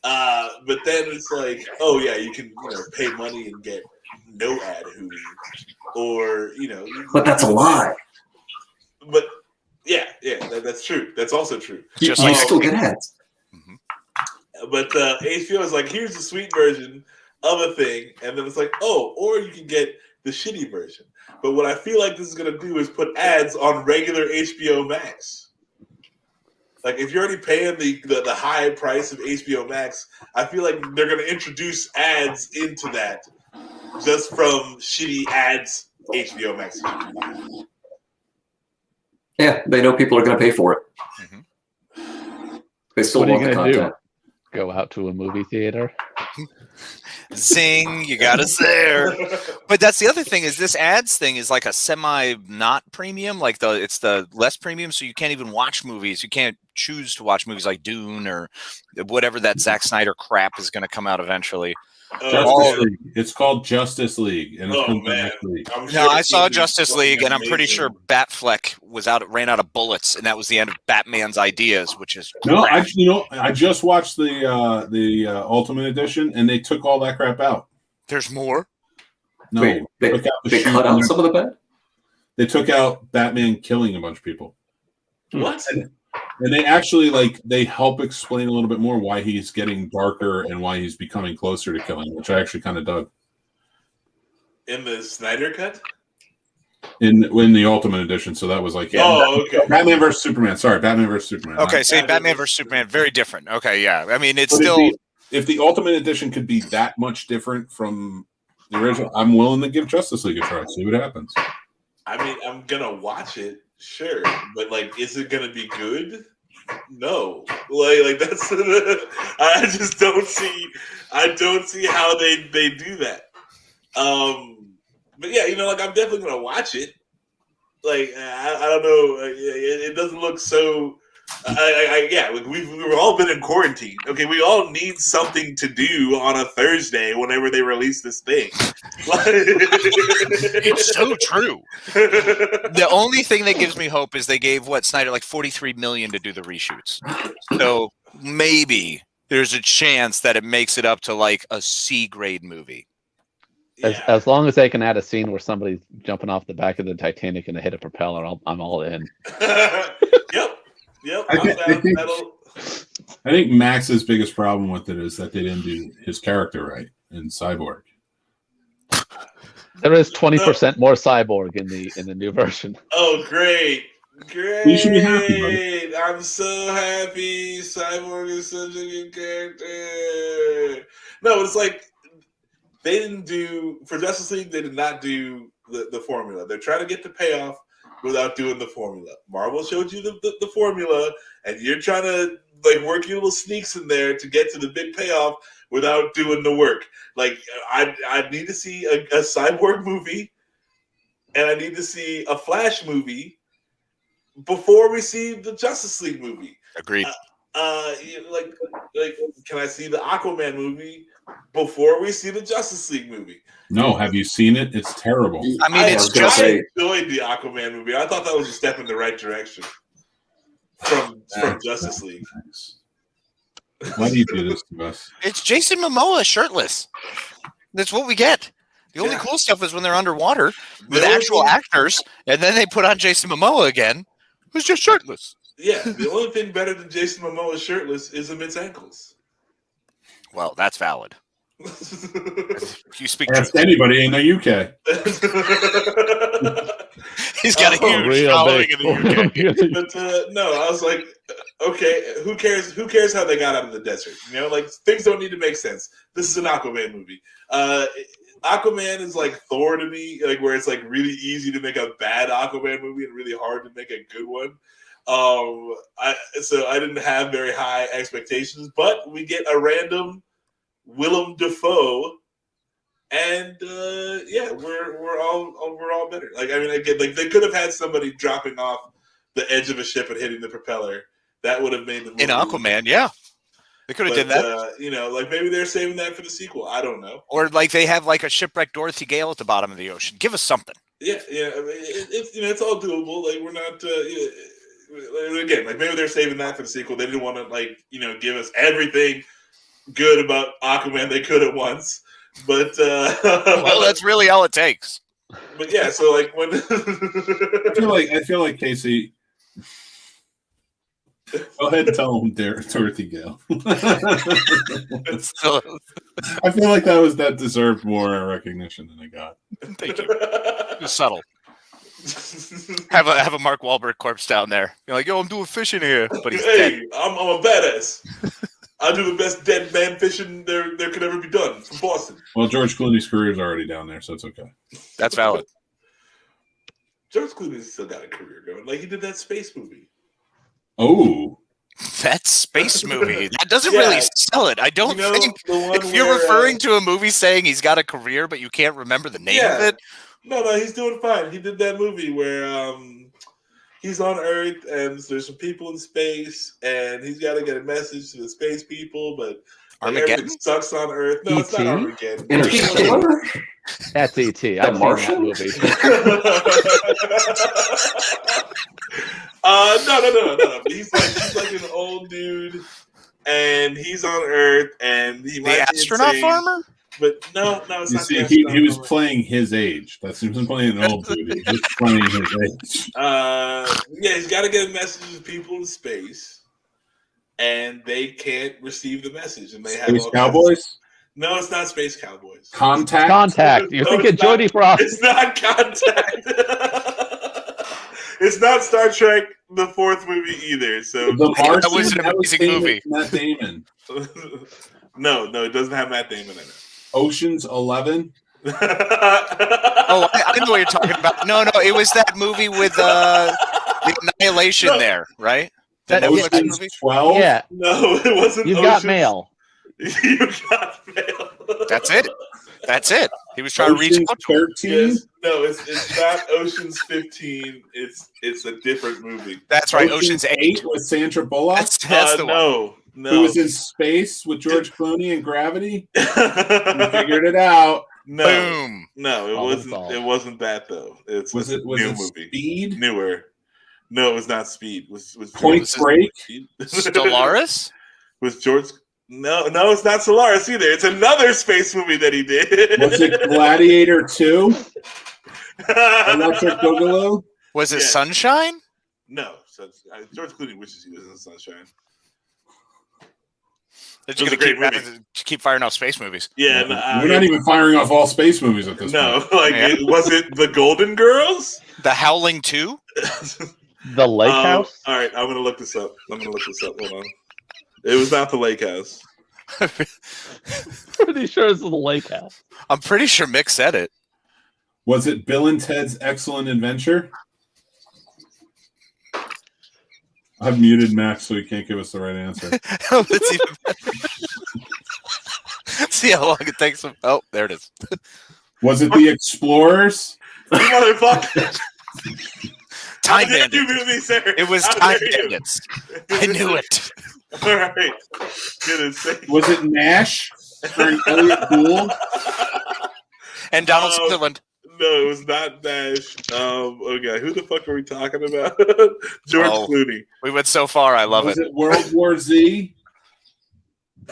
But then it's like, oh yeah, you can, pay money and get no ad Hulu, or But that's a lie. But yeah, that's true. That's also true. Just like still get ads. But HBO is like, here's the sweet version of a thing, and then it's like, oh, or you can get the shitty version. But what I feel like this is gonna do is put ads on regular HBO Max. Like, if you're already paying the high price of HBO Max, I feel like they're gonna introduce ads into that just from shitty ads HBO Max. Yeah, they know people are going to pay for it. They still What are you want the gonna content. do? Go out to a movie theater? Zing, you got us there. But that's the other thing, is this ads thing is like a semi not premium, like it's the less premium, so you can't even watch movies. You can't choose to watch movies like Dune or whatever that Zack Snyder crap is going to come out eventually. It's called Justice League, and it's coming next week. No, I saw Justice League, and I'm pretty sure Batfleck ran out of bullets, and that was the end of Batman's ideas, which is crap. I just watched the Ultimate Edition, and they took all that crap out. There's more. No, Wait, they cut out some of the bad. They took out Batman killing a bunch of people. What? And they actually they help explain a little bit more why he's getting darker and why he's becoming closer to killing, which I actually kind of dug. In the Snyder cut? In the Ultimate Edition, so that was okay. Batman versus Superman. Sorry, Batman versus Superman. Okay, so Batman versus Superman, very different. Okay, yeah. I mean, it's but still. If the Ultimate Edition could be that much different from the original, I'm willing to give Justice League a try. See what happens. I mean, I'm gonna watch it, sure, but is it gonna be good? No, that's. I just don't see. I don't see how they do that. But yeah, I'm definitely gonna watch it. I don't know. It doesn't look so. We've all been in quarantine. Okay, we all need something to do on a Thursday whenever they release this thing. It's so true. The only thing that gives me hope is they gave Snyder $43 million to do the reshoots. So maybe there's a chance that it makes it up to a C grade movie. As long as they can add a scene where somebody's jumping off the back of the Titanic and they hit a propeller, I'm all in. Yep. I think Max's biggest problem with it is that they didn't do his character right in Cyborg. There is 20% more Cyborg in the new version. Oh, great! You should be happy, buddy. I'm so happy. Cyborg is such a good character. No, it's they didn't do for Justice League. They did not do the formula. They're trying to get the payoff without doing the formula. Marvel showed you the formula, and you're trying to work your little sneaks in there to get to the big payoff without doing the work. I need to see a Cyborg movie, and I need to see a Flash movie before we see the Justice League movie. Agreed. Can I see the Aquaman movie before we see the Justice League movie? No, have you seen it? It's terrible. I mean, I enjoyed the Aquaman movie. I thought that was a step in the right direction from Justice League. Why do you do this to us? It's Jason Momoa shirtless. That's what we get. The only cool stuff is when they're underwater with actual actors, and then they put on Jason Momoa again, who's just shirtless. Yeah, the only thing better than Jason Momoa shirtless is his ankles. Well, that's valid. You speak Ask anybody in the UK. He's got a huge following in the UK. But no, I was like, okay, who cares? Who cares how they got out of the desert? Things don't need to make sense. This is an Aquaman movie. Aquaman is like Thor to me, where it's really easy to make a bad Aquaman movie and really hard to make a good one. So I didn't have very high expectations, but we get a random Willem Dafoe, and we're all better. They could have had somebody dropping off the edge of a ship and hitting the propeller. That would have made the movie. In Aquaman, yeah. They could have did that. Maybe they're saving that for the sequel. I don't know. Or they have a shipwrecked Dorothy Gale at the bottom of the ocean. Give us something. Yeah. I mean, it's all doable. We're not. Again, maybe they're saving that for the sequel. They didn't want to give us everything good about Aquaman they could at once. But well, that's really all it takes. But yeah, so when I feel like Casey. Go ahead and tell him Dorothy Gale. I feel like that deserved more recognition than I got. Thank you. It was subtle. Have a Mark Wahlberg corpse down there. You're like, yo, I'm doing fishing here, but he's dead. I'm a badass. I do the best dead man fishing there could ever be done from Boston. Well, George Clooney's career is already down there, so it's okay. That's valid. George Clooney's still got a career going. He did that space movie. Oh. That space movie. That doesn't really sell it. I don't think if you're referring to a movie saying he's got a career, but you can't remember the name of it. No, he's doing fine. He did that movie where he's on Earth, and there's some people in space, and he's got to get a message to the space people, but everything sucks on Earth. No, it's not Armageddon. Interstellar? That's E.T. I've Martian? seen that movie. No. He's like an old dude, and he's on Earth, and he might The astronaut farmer. But no, it's You not. see, he was playing his age. He wasn't playing an old dude. He was just playing his age. Yeah, he's got to get a message to people in space, and they can't receive the message, and they have Space Cowboys. No, it's not Space Cowboys. Contact. You're thinking Jodie Frost. It's not Contact. It's not Star Trek, the fourth movie either. So that was an amazing movie. Matt Damon. No, it doesn't have Matt Damon in it. Ocean's 11. I know what you're talking about. No, it was that movie with the Annihilation there, right? That Ocean's 12. Yeah. No, it wasn't. You've got mail. You got mail. That's it. He was trying to reach out to him. 13. Yes. No, it's not Ocean's 15. It's a different movie. That's right. Ocean's 8 with Sandra Bullock. That's the one. No. Who was in space with George Clooney and Gravity? You figured it out. No. Boom. No, it wasn't. It wasn't that though. Was it movie? Speed? Newer. No, it was not Speed. Was Point Break? Stellaris? Was George? No, it's not Stellaris either. It's another space movie that he did. Was it Gladiator 2? Electric Boogaloo? Was it Sunshine? No. George Clooney wishes he was in Sunshine. They're just going to keep firing off space movies. Yeah. We're not even firing off all space movies at this point. No, was it The Golden Girls? The Howling 2? The Lake House? All right, I'm going to look this up. Hold on. It was not The Lake House. Pretty sure it's the Lake House. I'm pretty sure Mick said it. Was it Bill and Ted's Excellent Adventure? I've muted Max so he can't give us the right answer. That's even better. See how long it takes him. Oh, there it is. Was it The Explorers? You motherfucker. Time Bandits. It was Time Bandits. I knew it. All right. Goodness sake. Was it Nash? Starring Elliot Gould? And Donald Sutherland. No, it was not Nash. Okay, who the fuck are we talking about? George Clooney. We went so far. I love Was it World War Z?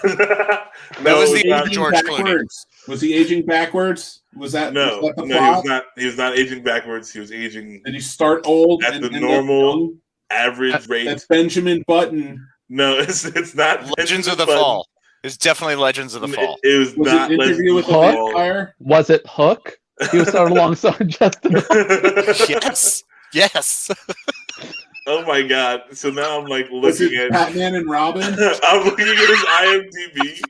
That was the George Clooney. Was he aging backwards? Was that no? Was that the no, plot? he was not aging backwards. He was aging. Did he start old at the normal average rate? That's Benjamin Button. No, it's not. Legends of the Fall. It's definitely Legends of the Fall. It was not it Interview with the Vampire? Was it Hook? He was started alongside Justin. Yes. Oh my god! So now I'm like looking at Batman and Robin. I'm looking at his IMDb,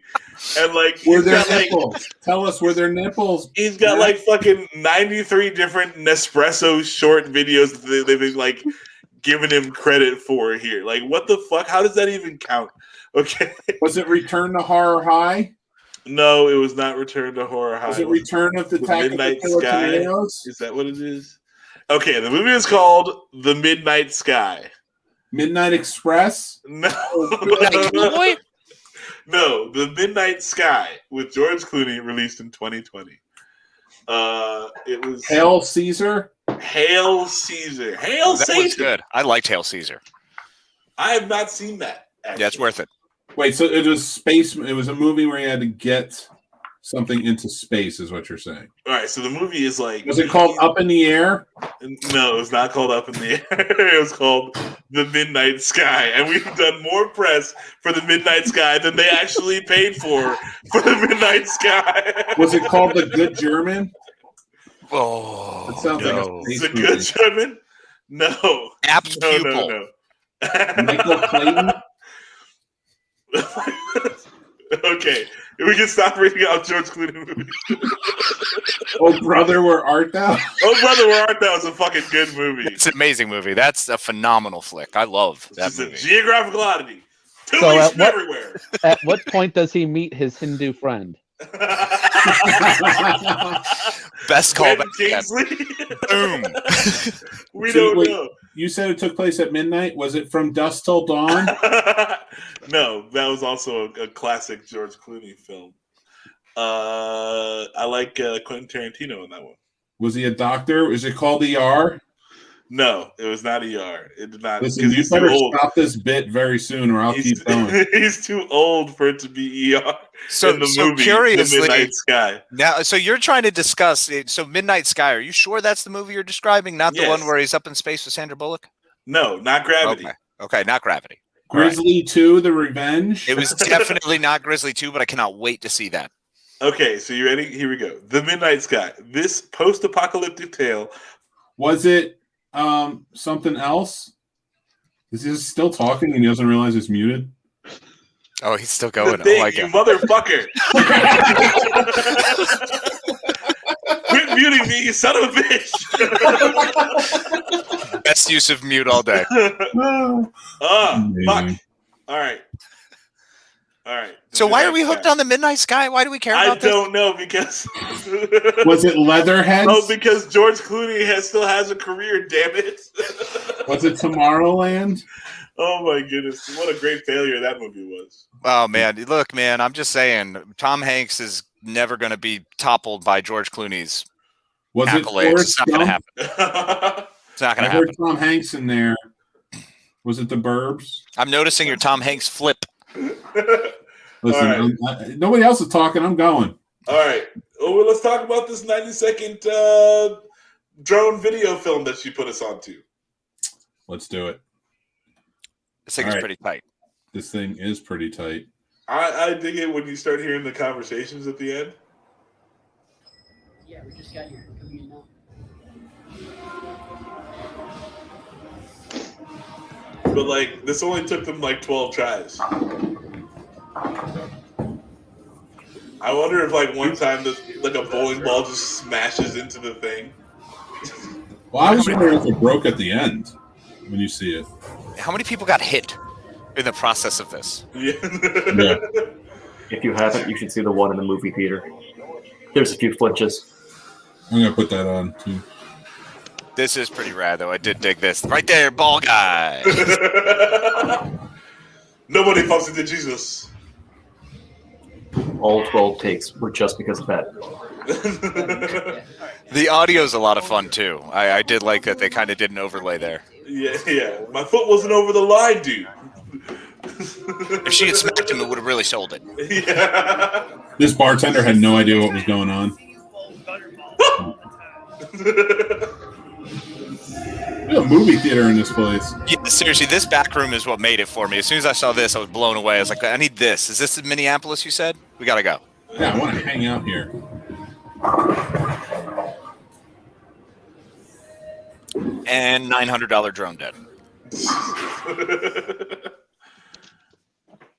and like, were there nipples? Tell us, were there nipples? He's got like fucking 93 different Nespresso short videos that they've been like giving him credit for here. Like, what the fuck? How does that even count? Okay. Was it Return to Horror High? No, it was not Return to Horror High. Was it Return of the Midnight Sky? Tomatoes? Is that what it is? Okay, the movie is called The Midnight Sky. Midnight Express? No. Midnight No, The Midnight Sky with George Clooney, released in 2020. It was Hail Caesar? Hail Caesar. Hail That Caesar. was good. I liked Hail Caesar. I have not seen that. Actually. Yeah, it's worth it. Wait, so it was space. It was a movie where you had to get something into space, is what you're saying. All right, so the movie is like... Was it called Up in the Air? No, it was not called Up in the Air. It was called The Midnight Sky. And we've done more press for The Midnight Sky than they actually paid for The Midnight Sky. Was it called The Good German? Oh, that sounds like a space The movie. Good German? No. Apt Pupil. No. Michael Clayton? Okay, we can stop reading out George Clooney movies. Oh, Brother, Where Art Thou? Oh, Brother, Where Art Thou is a fucking good movie. It's an amazing movie. That's a phenomenal flick. I love that It's movie. a geographical oddity. So Everywhere. At what point does he meet his Hindu friend? Best Ben callback. Kingsley? Boom. We don't know. You said it took place at midnight. Was it From Dusk Till Dawn? No, that was also a classic George Clooney film. I like Quentin Tarantino in that one. Was he a doctor? Is it called ER? No, it was not ER. It did not. Listen, you better stop this bit very soon, or I'll keep going. He's too old for it to be ER. So, in the movie, curiously, The Midnight Sky. Now, so you're trying to discuss it. So Midnight Sky, are you sure that's the movie you're describing? Not the one where he's up in space with Sandra Bullock? No, not Gravity. Okay, not Gravity. Grizzly 2, The Revenge? It was definitely not Grizzly 2, but I cannot wait to see that. Okay, so you ready? Here we go. The Midnight Sky. This post-apocalyptic tale. Was it something else? Is he still talking and he doesn't realize it's muted? Oh, he's still going. The thing, oh my you God. motherfucker. Quit muting me, you son of a bitch. Best use of mute all day. Fuck. All right. So why are we hooked on The Midnight Sky? Why do we care about this? I don't know, because... Was it Leatherheads? No, because George Clooney still has a career, damn it. Was it Tomorrowland? Oh my goodness. What a great failure that movie was. Oh, man. Look, man, I'm just saying, Tom Hanks is never going to be toppled by George Clooney's accolades. It's not going to happen. It's not going to happen. I heard Tom Hanks in there. Was it The Burbs? I'm noticing your Tom Hanks flip. Listen, nobody else is talking. I'm going. All right. Well, let's talk about this 90-second drone video film that she put us onto. Let's do it. This thing is pretty tight. This thing is pretty tight. I dig it when you start hearing the conversations at the end. Yeah, we just got here. Coming in now. But like, this only took them like 12 tries. I wonder if like one time like a bowling ball just smashes into the thing. Well, I was wondering if it broke at the end when you see it. How many people got hit in the process of this? Yeah. If you haven't, you should see the one in the movie theater. There's a few flinches. I'm going to put that on, too. This is pretty rad, though. I did dig this. Right there, ball guy. Nobody falls into Jesus. All 12 takes were just because of that. The audio's a lot of fun, too. I did like that they kind of did an overlay there. Yeah. My foot wasn't over the line, dude. If she had smacked him, it would have really sold it. Yeah. This bartender had no idea what was going on. There's a movie theater in this place. Yeah, seriously, this back room is what made it for me. As soon as I saw this, I was blown away. I was like, I need this. Is this in Minneapolis, you said? We got to go. Yeah, I want to hang out here. And $900 drone dead.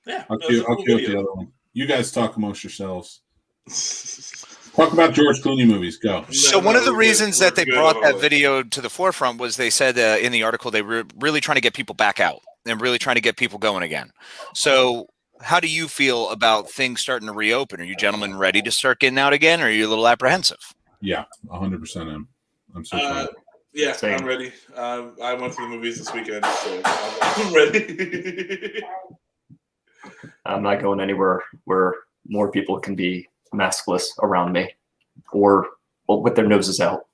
Yeah. I'll cue up the other one. You guys talk amongst yourselves. Talk about George Clooney movies. Go. So one of the reasons that they brought that video to the forefront was they said in the article they were really trying to get people back out and really trying to get people going again. So how do you feel about things starting to reopen? Are you gentlemen ready to start getting out again, or are you a little apprehensive? Yeah, 100% am. I'm so tired. Yeah, same. I'm ready. I went to the movies this weekend, so I'm ready. I'm not going anywhere where more people can be maskless around me or with their noses out.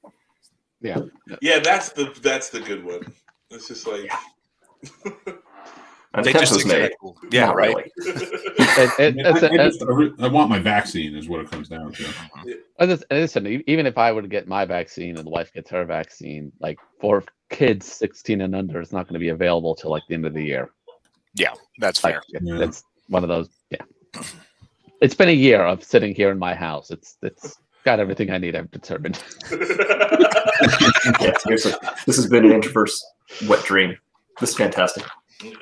Yeah. Yeah, that's the good one. It's just like they just made. Yeah, not right. Really. I want my vaccine is what it comes down to. Listen, even if I were to get my vaccine and the wife gets her vaccine, like for kids 16 and under, it's not going to be available till like the end of the year. Yeah, that's fair. That's one of those. Yeah. It's been a year of sitting here in my house. It's got everything I need. I've determined. Yeah, seriously. This has been an introverse wet dream. This is fantastic.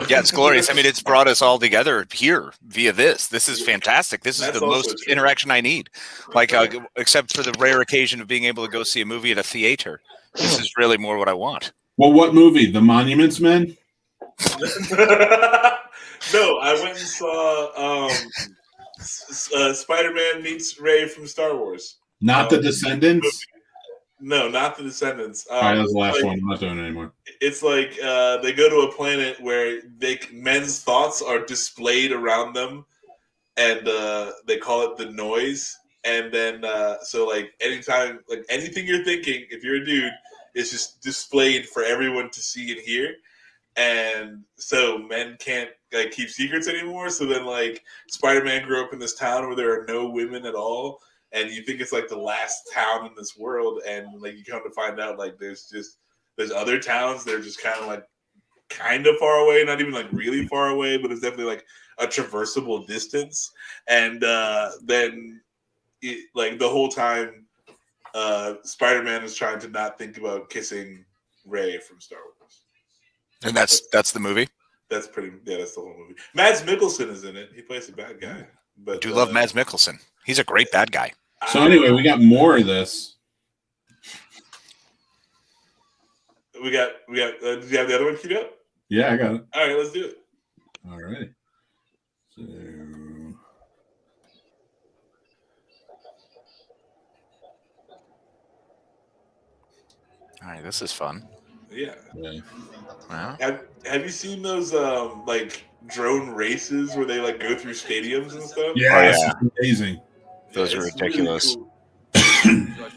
Yeah, it's glorious. I mean, it's brought us all together here via this. This is fantastic. This is the most interaction I need. Like, except for the rare occasion of being able to go see a movie at a theater. This is really more what I want. Well, what movie? The Monuments Men? No, I went and saw Spider-Man meets Rey from Star Wars. Not The Descendants? No, not the Descendants. All right, that was the last one. I'm not doing it anymore. It's like they go to a planet where men's thoughts are displayed around them, and they call it the noise. And then so like anytime, like anything you're thinking, if you're a dude, it's just displayed for everyone to see and hear. And so men can't like keep secrets anymore. So then like Spider-Man grew up in this town where there are no women at all. And you think it's like the last town in this world, and like you come to find out like there's other towns that are just kind of far away, not even like really far away, but it's definitely like a traversable distance. And then like the whole time, Spider-Man is trying to not think about kissing Rey from Star Wars. And that's the movie. That's that's the whole movie. Mads Mikkelsen is in it. He plays a bad guy. But I do love Mads Mikkelsen. He's a great bad guy. So anyway, we got more of this. We got. Do you have the other one queued up? Yeah, I got it. All right, let's do it. All right. So. All right, this is fun. Yeah. Wow. Have you seen those like drone races where they like go through stadiums and stuff? Yeah, it's amazing. Those are ridiculous. Really cool.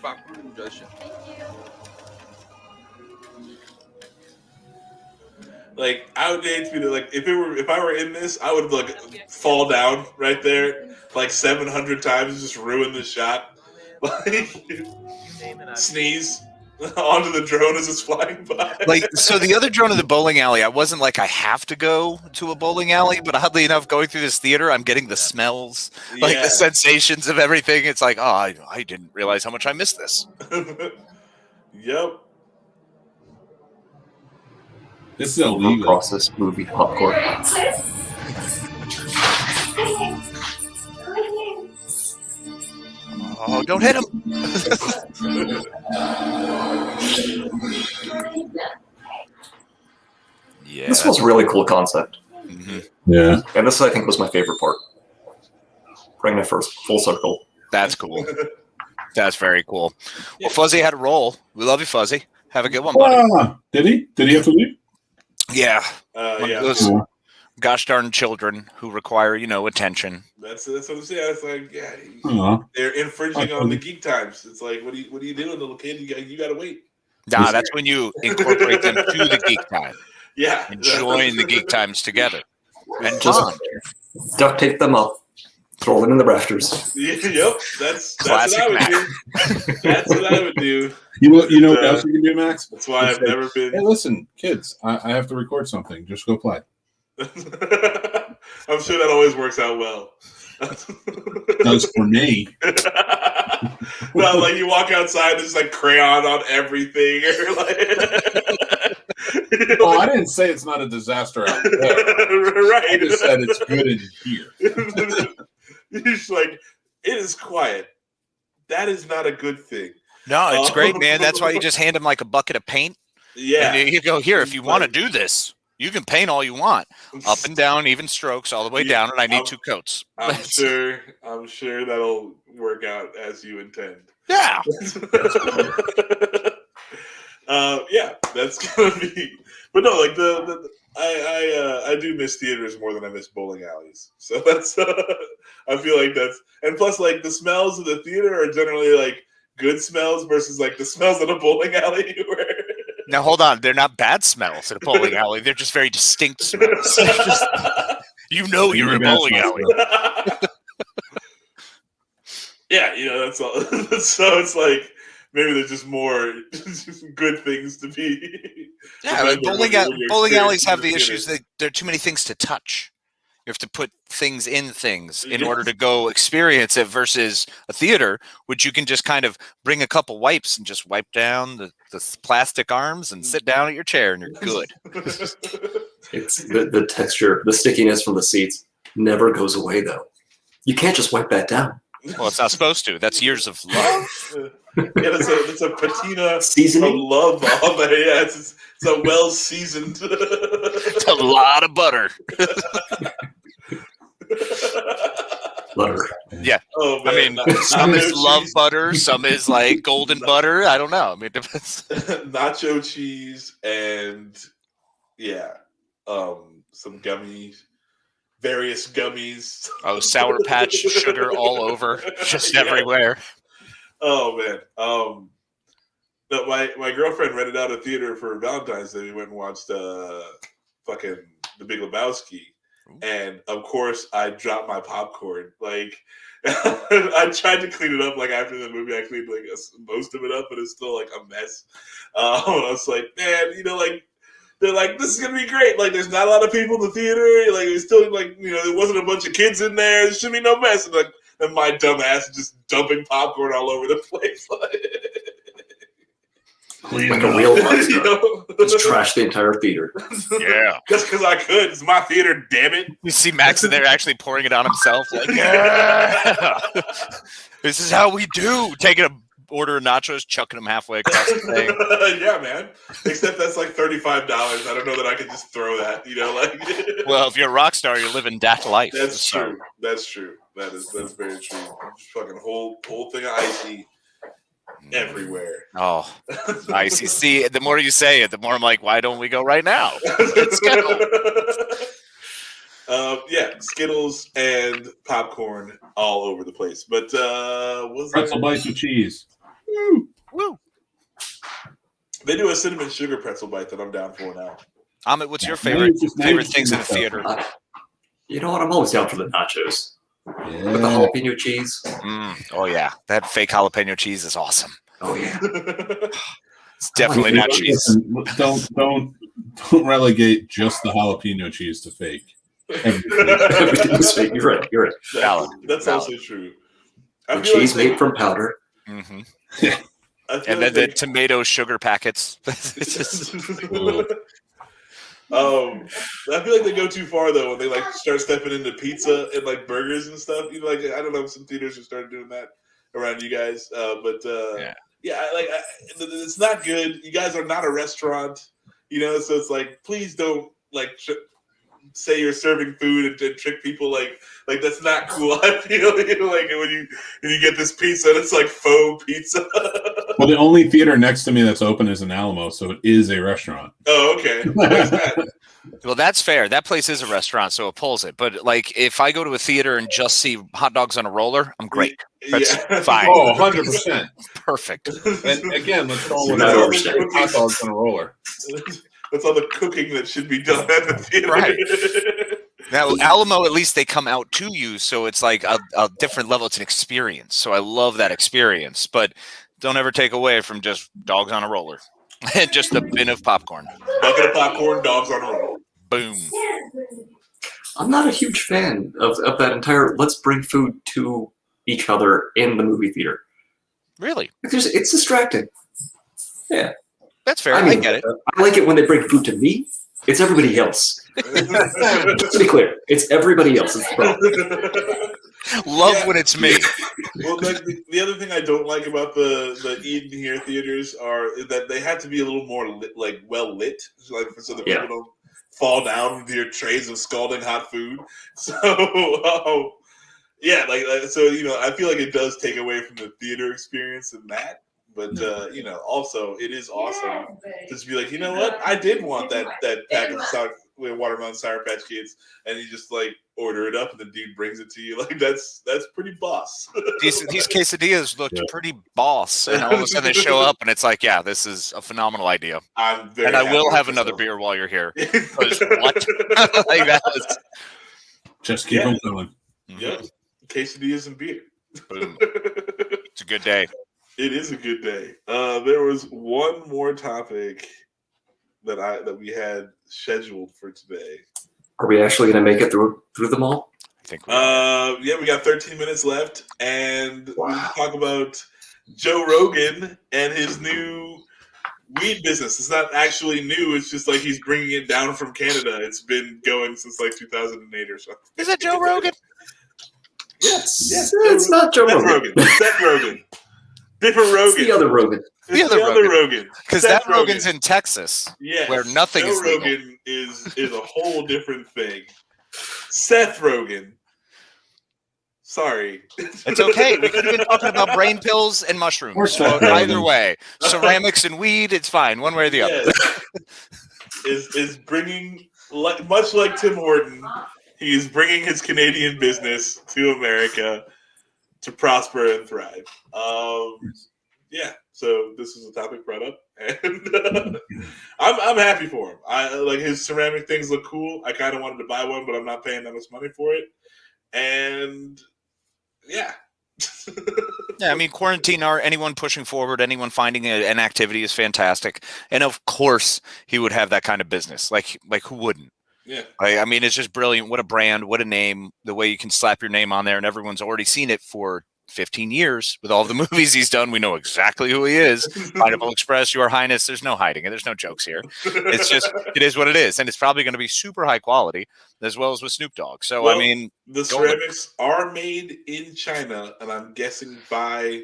Like I would hate to be like if I were in this, I would like fall down right there like 700 times, just ruin the shot. Like sneeze onto the drone as it's flying by. Like, so the other drone in the bowling alley, I wasn't like I have to go to a bowling alley, but oddly enough, going through this theater, I'm getting the smells, like the sensations of everything. It's like, oh, I didn't realize how much I missed this. Yep. This is illegal. Processed movie popcorn. Oh, don't hit him. Yeah. This was a really cool concept. Mm-hmm. Yeah. And this, I think, was my favorite part. Bringing it first full circle. That's cool. That's very cool. Well, Fuzzy had a role. We love you, Fuzzy. Have a good one, buddy. Did he? Did he have to leave? Yeah. Yeah. Those gosh darn children who require, attention. That's what I'm saying. It's like, yeah, they're infringing on the geek times. It's like, what are you doing, little kid? You gotta wait. Nah, that's when you incorporate them to the geek time. Yeah. And join the geek times together. And John. Duct tape them up. Throw them in the rafters. Yep. That's Classic what I would Mac. do. That's what I would do. You know what else you can do, Max? That's why I've never been. Hey, listen, kids, I have to record something. Just go play. I'm sure that always works out well. Does for me. Well, like you walk outside, there's like crayon on everything. Or like... Oh, I didn't say it's not a disaster out there. Right. I just said it's good in here. You're just like, it is quiet. That is not a good thing. No, it's great, man. That's why you just hand them like a bucket of paint. Yeah. And you go, here, if you want to do this, you can paint all you want. Up and down, even strokes, all the way down, and I need 2 coats. I'm sure that'll work out as you intend. Yeah. Yeah, that's gonna be. But no, like I do miss theaters more than I miss bowling alleys. So that's I feel like that's, and plus like the smells of the theater are generally like good smells versus like the smells of a bowling alley. Now hold on, they're not bad smells at a bowling alley. They're just very distinct smells. You're in a bowling alley. Yeah, that's all. So it's like maybe there's just more good things to be. Yeah, like bowling alleys have the issues that there are too many things to touch. You have to put things in things in order to go experience it versus a theater, which you can just kind of bring a couple wipes and just wipe down the plastic arms and sit down at your chair and you're good. It's the texture, the stickiness from the seats never goes away, though. You can't just wipe that down. Well, it's not supposed to. That's years of love. Yeah, it's a patina seasoning of love on there. Yeah, it's a well seasoned. It's a lot of butter. Butter. Yeah. Oh, man. I mean, some is love butter, some is like golden butter. I don't know. I mean, it depends. Nacho cheese and some gummies, various gummies. Oh, Sour Patch sugar all over, just everywhere. Oh man. But my girlfriend rented out a theater for Valentine's Day. We went and watched fucking The Big Lebowski. And of course, I dropped my popcorn. Like, I tried to clean it up. Like after the movie, I cleaned like most of it up, but it's still like a mess. I was like, man, like they're like, this is gonna be great. Like, there's not a lot of people in the theater. Like, it was still like, there wasn't a bunch of kids in there. There should be no mess. And my dumb ass just dumping popcorn all over the place. Like a real monster. Just trash the entire theater. Yeah. Just because I could. It's my theater, damn it. You see Max in there actually pouring it on himself. Like, yeah. This is how we do. Taking a order of nachos, chucking them halfway across the thing. Yeah, man. Except that's like $35. I don't know that I could just throw that, Well, if you're a rock star, you're living that life. That's true. That's true. That's very true. Just fucking whole thing of icy everywhere. Oh, icy. See, the more you say it, the more I'm like, why don't we go right now? Let's go. Skittles and popcorn all over the place. But pretzel bites with cheese. Woo. They do a cinnamon sugar pretzel bite that I'm down for now. Amit, what's your favorite things in the theater? You know what? I'm always down for the nachos. Yeah. With the jalapeno cheese. Oh yeah, that fake jalapeno cheese is awesome. Oh yeah, it's definitely not cheese. Don't relegate just the jalapeno cheese to fake. Everything's fake. You're right. That's also true. The cheese made from powder. Mm-hmm. Yeah. And then the tomato sugar packets. It's just, I feel like they go too far though when they like start stepping into pizza and like burgers and stuff. I don't know if some theaters have started doing that around you guys, it's not good. You guys are not a restaurant, so it's like, please don't like say you're serving food and trick people like that's not cool. I feel like when you get this pizza and it's like faux pizza. Well, the only theater next to me that's open is in Alamo, so it is a restaurant. Oh, okay. Well, that's fair. That place is a restaurant, so it pulls it. But like, if I go to a theater and just see hot dogs on a roller, I'm great. That's fine. Oh, 100%. Perfect. And again, let's call it hot dogs on a roller. That's all the cooking that should be done at the theater. Right. Now, Alamo, at least they come out to you, so it's like a different level. It's an experience. So I love that experience. But don't ever take away from just dogs on a roller. Just a bin of popcorn. Bucket of popcorn, dogs on a roller. Boom. I'm not a huge fan of that entire let's bring food to each other in the movie theater. Really? It's distracting. Yeah. That's fair. I get it. I like it when they bring food to me. It's everybody else. Just to be clear, it's everybody else's problem. Love when it's me. Well, the other thing I don't like about the Eden here theaters is that they have to be a little more well lit, so the people don't fall down with your trays of scalding hot food. So I feel like it does take away from the theater experience in that. But also it is awesome to just be like, you know what? I did want that pack of watermelon Sour Patch Kids, and you just like order it up, and the dude brings it to you. Like that's pretty boss. These quesadillas looked pretty boss, and all of a sudden they show up, and it's like, yeah, this is a phenomenal idea. I will have another beer while you're here. What? Like that was... Just keep on going. Yeah, quesadillas and beer. Boom. It's a good day. It is a good day. There was one more topic that we had scheduled for today. Are we actually going to make it through them all? I think. We got 13 minutes left, and we talk about Joe Rogan and his new weed business. It's not actually new. It's just like he's bringing it down from Canada. It's been going since like 2008 or something. Is it Joe Rogan? Yes. It's not Joe Rogan. Seth Rogen. Different Rogan. It's the other Rogan. The other Rogan. Because that Rogan's in Texas, where nothing is legal. Rogan is a whole different thing. Seth Rogen Sorry. It's okay. We could have been talking about brain pills and mushrooms. Or So stuff. either way, ceramics and weed, it's fine. One way or the other. Is bringing, much like Tim Horton, he is bringing his Canadian business to America to prosper and thrive. Yeah, so this is a topic brought up, and I'm happy for him. I like his ceramic things look cool. I kind of wanted to buy one, but I'm not paying that much money for it. And yeah. Yeah, I mean, quarantine art, anyone pushing forward, anyone finding an activity is fantastic. And of course, he would have that kind of business. Like who wouldn't? Yeah. I mean, it's just brilliant. What a brand, what a name, the way you can slap your name on there and everyone's already seen it for 15 years with all the movies he's done. We know exactly who he is. Pineapple Express, Your Highness. There's no hiding it. There's no jokes here. It's just, it is what it is. And it's probably going to be super high quality as well as with Snoop Dogg. So, well, I mean, the ceramics are made in China, and I'm guessing by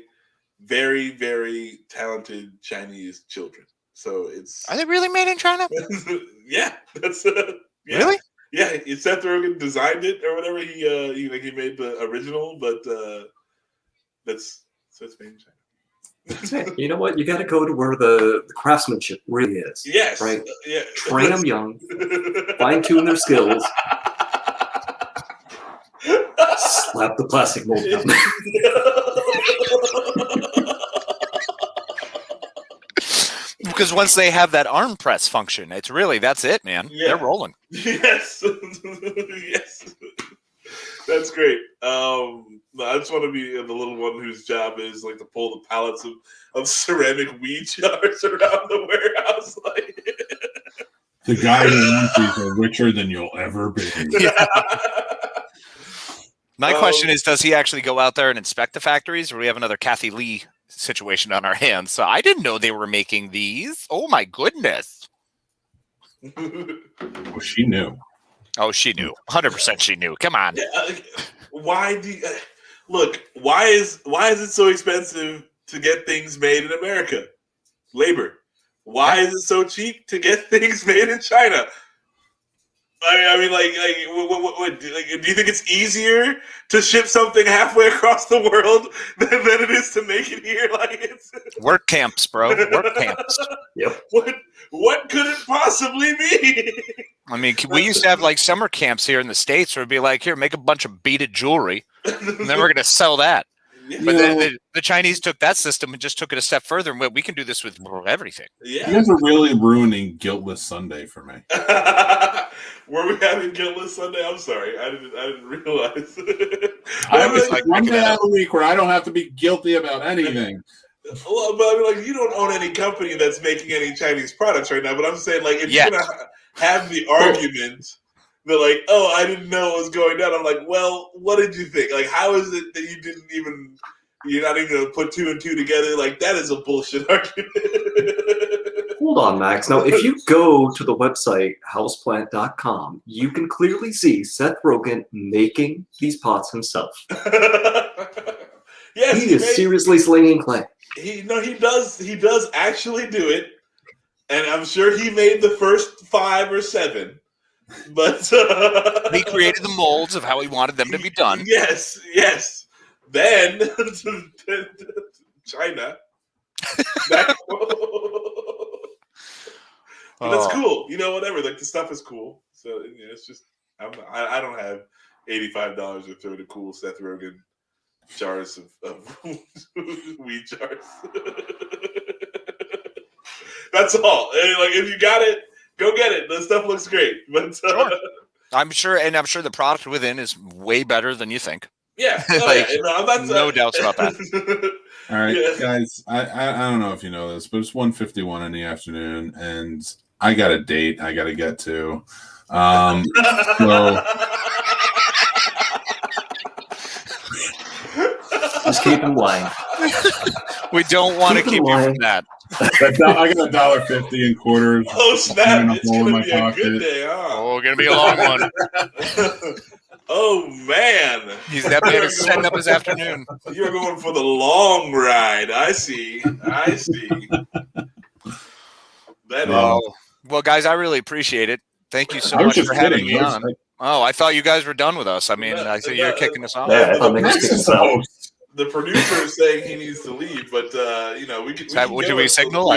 very, very talented Chinese children. So are they really made in China? Yeah. That's yeah. Really? Yeah. Seth Rogen designed it or whatever. He made the original, but it's made in China. You know what? You got to go to where the craftsmanship really is. Yes. Right? Yeah. Train them young, fine-tune their skills, slap the plastic mold down. Because once they have that arm press function, it's really, that's it, man. Yeah. They're rolling. Yes. Yes. That's great. I just want to be the little one whose job is like to pull the pallets of ceramic weed jars around the warehouse. Like the guy who owns these are richer than you'll ever be. Yeah. My question is, does he actually go out there and inspect the factories, or we have another Kathy Lee situation on our hands? So I didn't know they were making these. Oh my goodness. Well, she knew. Oh, she knew. 100% she knew. Come on. Yeah, why do you, look? Why is it so expensive to get things made in America? Labor. Why is it so cheap to get things made in China? I mean, what, do you think it's easier to ship something halfway across the world than it is to make it here? Like it's work camps, bro. Work camps. Yep. What could it possibly be? I mean, we used to have like summer camps here in the States where it'd be like, here, make a bunch of beaded jewelry, and then we're going to sell that. Yeah. But then the Chinese took that system and just took it a step further, and we can do this with everything. Yeah. You guys are really ruining Guiltless Sunday for me. Were we having Guiltless Sunday? I'm sorry, I didn't realize. I was like one day out of the week where I don't have to be guilty about anything. Well, but I mean, you don't own any company that's making any Chinese products right now. But I'm saying, like, if you're gonna have the argument that, like, oh, I didn't know what was going down, I'm like, well, what did you think? Like, how is it that you're not even gonna put two and two together? Like, that is a bullshit argument. Hold on, Max. Now, if you go to the website houseplant.com, you can clearly see Seth Rogen making these pots himself. Yes, he is seriously slinging clay. He does actually do it, and I'm sure he made the first 5 or 7. But he created the molds of how he wanted them to be done. Yes. Then China. But that's cool. You know, whatever. Like, the stuff is cool. So it's just I don't have $85 to throw to cool Seth Rogen jars of weed jars. That's all. Like, if you got it, go get it. The stuff looks great. But sure. I'm sure the product within is way better than you think. Yeah, no doubts about that. All right, guys. I don't know if you know this, but it's 1:51 in the afternoon, and I got a date I got to get to. So just keep in line. We don't want to keep you from that. I got $1.50 in quarters. Oh snap! It's gonna be a good day, huh? Oh, gonna be a long one. Oh man, that man is setting up his afternoon. You're going for the long ride. I see. Well, guys, I really appreciate it. Thank you so much for having me on. Oh, I thought you guys were done with us. I mean, I thought you were kicking us off. Yeah, I thought Mick was kicking us out. The producer is saying he needs to leave, but we can. Do we signal?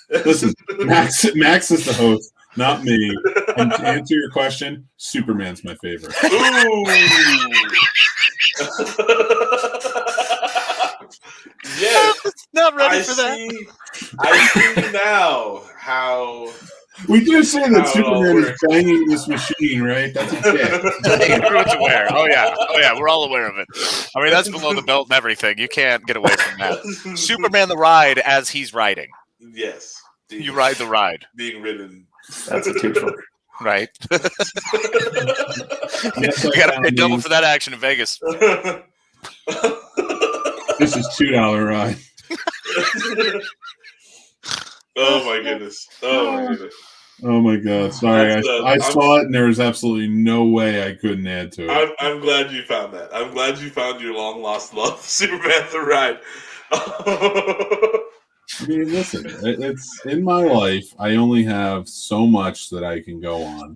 Listen, Max is the host, not me. And to answer your question, Superman's my favorite. Yes, not ready for that. I see now how. We do say that Superman is banging this machine, right? That's a Everyone's aware. Oh yeah, we're all aware of it. I mean, that's below the belt and everything. You can't get away from that. Superman the ride as he's riding. Yes. You ride the ride. Being ridden. That's a two-for. Right. You got to pay double for that action in Vegas. This is $2 ride. Oh my goodness. Oh my God! Sorry, I saw it, and there was absolutely no way I couldn't add to it. I'm glad you found that. I'm glad you found your long lost love, Superman the Ride. I mean, listen, it's in my life. I only have so much that I can go on.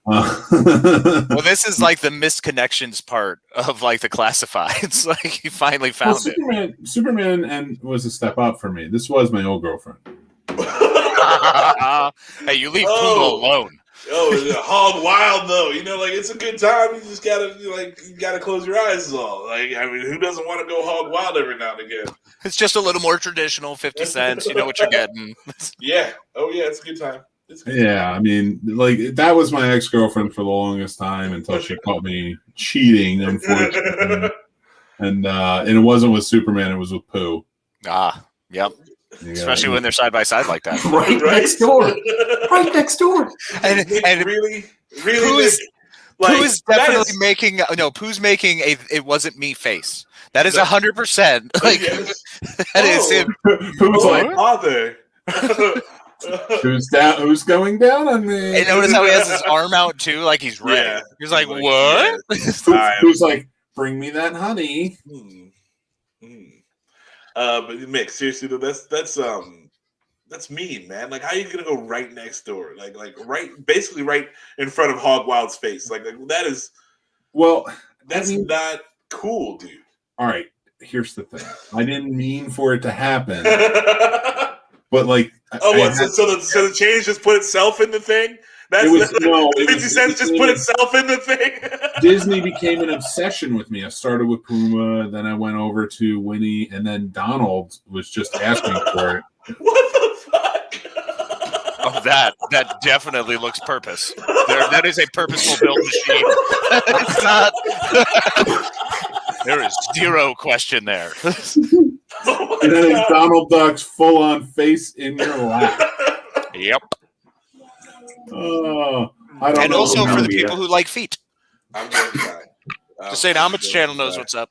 Well, this is like the missed connections part of like the classifieds. Like you finally found it. Superman was a step up for me. This was my old girlfriend. Hey, you leave Puma alone. Hog Wild though, it's a good time. You just gotta close your eyes. Is all. Like, I mean, who doesn't want to go hog wild every now and again? It's just a little more traditional, 50 cents. You know what you're getting. Yeah. Oh yeah, it's a good time. Yeah, I mean, like that was my ex-girlfriend for the longest time until she caught me cheating, unfortunately. And it wasn't with Superman; it was with Pooh. Yep. Especially when they're side by side like that. Right next door. Right next door. And really, Pooh is definitely making Pooh's making a "it wasn't me" face. That is 100%. Like that is him. Pooh's like, father. Who's going down on me? And notice how he has his arm out too, like he's ready. Yeah. He's like, what? Who's like, bring me that honey. But Mick, seriously though, that's mean, man. Like, how are you gonna go right next door? Like basically right in front of Hog Wild's face. Like that is. Well, that's not cool, dude. All right, here's the thing. I didn't mean for it to happen, but like. So the change just put itself in the thing. That's 50 Cent just put itself in the thing. Disney became an obsession with me. I started with Puma, then I went over to Winnie, and then Donald was just asking for it. What the fuck? Oh, that definitely looks purpose. That is a purposeful build machine. It's not. There is zero question there. And then it's Donald Duck's full-on face in your lap. Yep. Oh, I don't and know. Also for the people who like feet. I'm going to die. Just saying, Amit's channel knows what's up.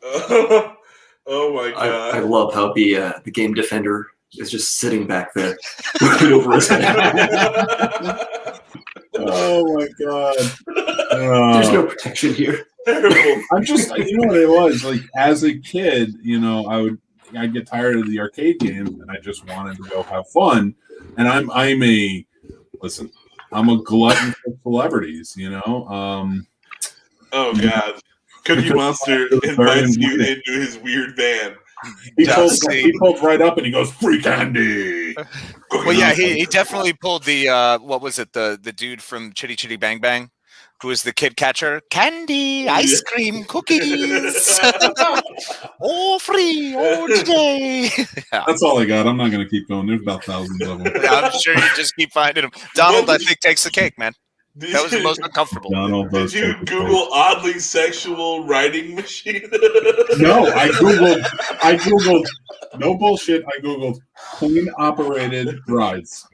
Oh my God! I love how the game defender is just sitting back there, looking over his head. Oh my God! There's no protection here. I'm just, you know what it was like as a kid. I'd get tired of the arcade games, and I just wanted to go have fun. And I'm a glutton for celebrities. Oh God! Cookie Monster invites you into his weird van. He pulled right up and he goes, "Free candy." Well, yeah, he definitely pulled the what was it? The dude from Chitty Chitty Bang Bang, who was the kid catcher. Candy, ice cream, cookies, all free, all today. Yeah. That's all I got. I'm not going to keep going. There's about thousands of them. I'm sure you just keep finding them. Donald, I think, takes the cake, man. That was the most uncomfortable. Did you Google oddly sexual writing machine? No, I Googled, no bullshit. I Googled coin operated rides.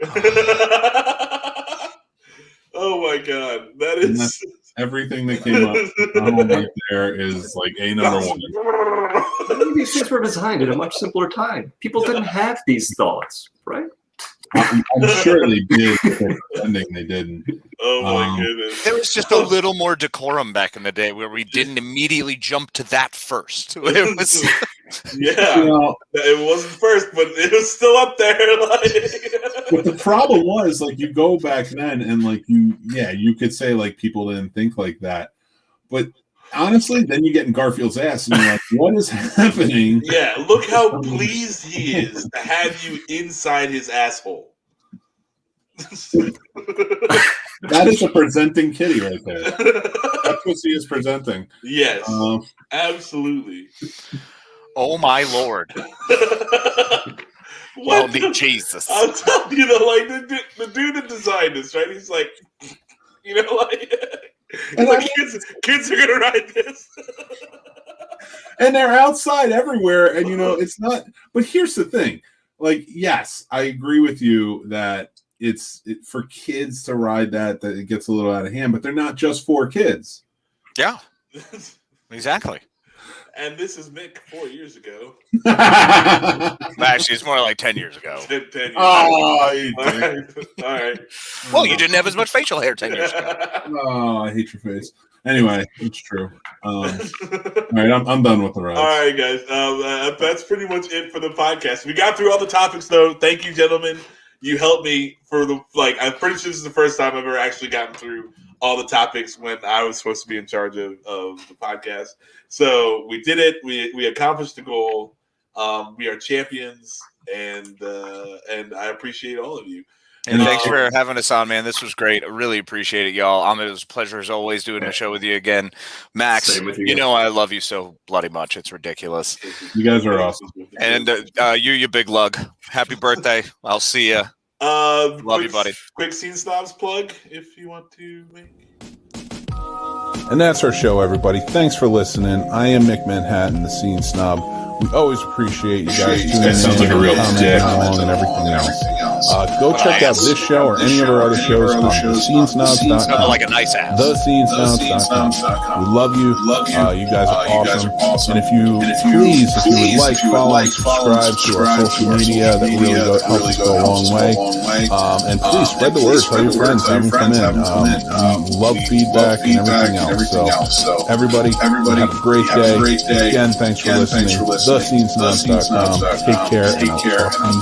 Oh my God. That is everything that came up. Donald right there is like another one. Maybe these things were designed at a much simpler time. People didn't have these thoughts, right? I'm sure they did. Pretending they didn't. Oh my goodness! There was just a little more decorum back in the day, where we didn't immediately jump to that first. It was Yeah, it wasn't first, but it was still up there. But the problem was, like, you go back then, and like you could say like people didn't think like that, but honestly, then you get in Garfield's ass, and you're like, what is happening? Yeah, look how pleased he is to have you inside his asshole. That is a presenting kitty right there. That's what he is presenting. Yes, absolutely. Oh my Lord! Well, Jesus! I'm telling you, like the dude that designed this, right? He's like, kids are gonna ride this, and they're outside everywhere, and it's not. But here's the thing: like, yes, I agree with you that it's for kids to ride that it gets a little out of hand, but they're not just for kids. Yeah, exactly. And this is Mick 4 years ago. Actually, it's more like 10 years ago. 10 years all right. Well, you didn't have as much facial hair 10 years ago. Oh, I hate your face. Anyway, it's true. All right, I'm done with the rest. All right, guys. That's pretty much it for the podcast. We got through all the topics, though. Thank you, gentlemen. You helped me for I'm pretty sure this is the first time I've ever actually gotten through all the topics when I was supposed to be in charge of the podcast. So we did it. We accomplished the goal. We are champions, and I appreciate all of you. And thanks for having us on, man. This was great. I really appreciate it, y'all. It was a pleasure as always doing a show with you again. Max, I love you so bloody much. It's ridiculous. You guys are awesome. And you big lug. Happy birthday. I'll see you. Love you, buddy. Quick Scene Snobs plug if you want to make. And that's our show, everybody. Thanks for listening. I am Mick Manhattan, the Scene Snob. We always appreciate you guys tuning in, sounds like a real dick. along, and everything else. Go check out this show or any of our other shows on thescenesnobs.com. Like a nice ass. Thescenesnobs.com. We love you. You guys are awesome. And if you would like, follow, and subscribe to our social media, that really helps us go a long way. And please spread the word. Tell your friends, have them come in. We love feedback and everything else. So everybody, have a great day. Again, thanks for listening. Thescenesnobs.com. Take care.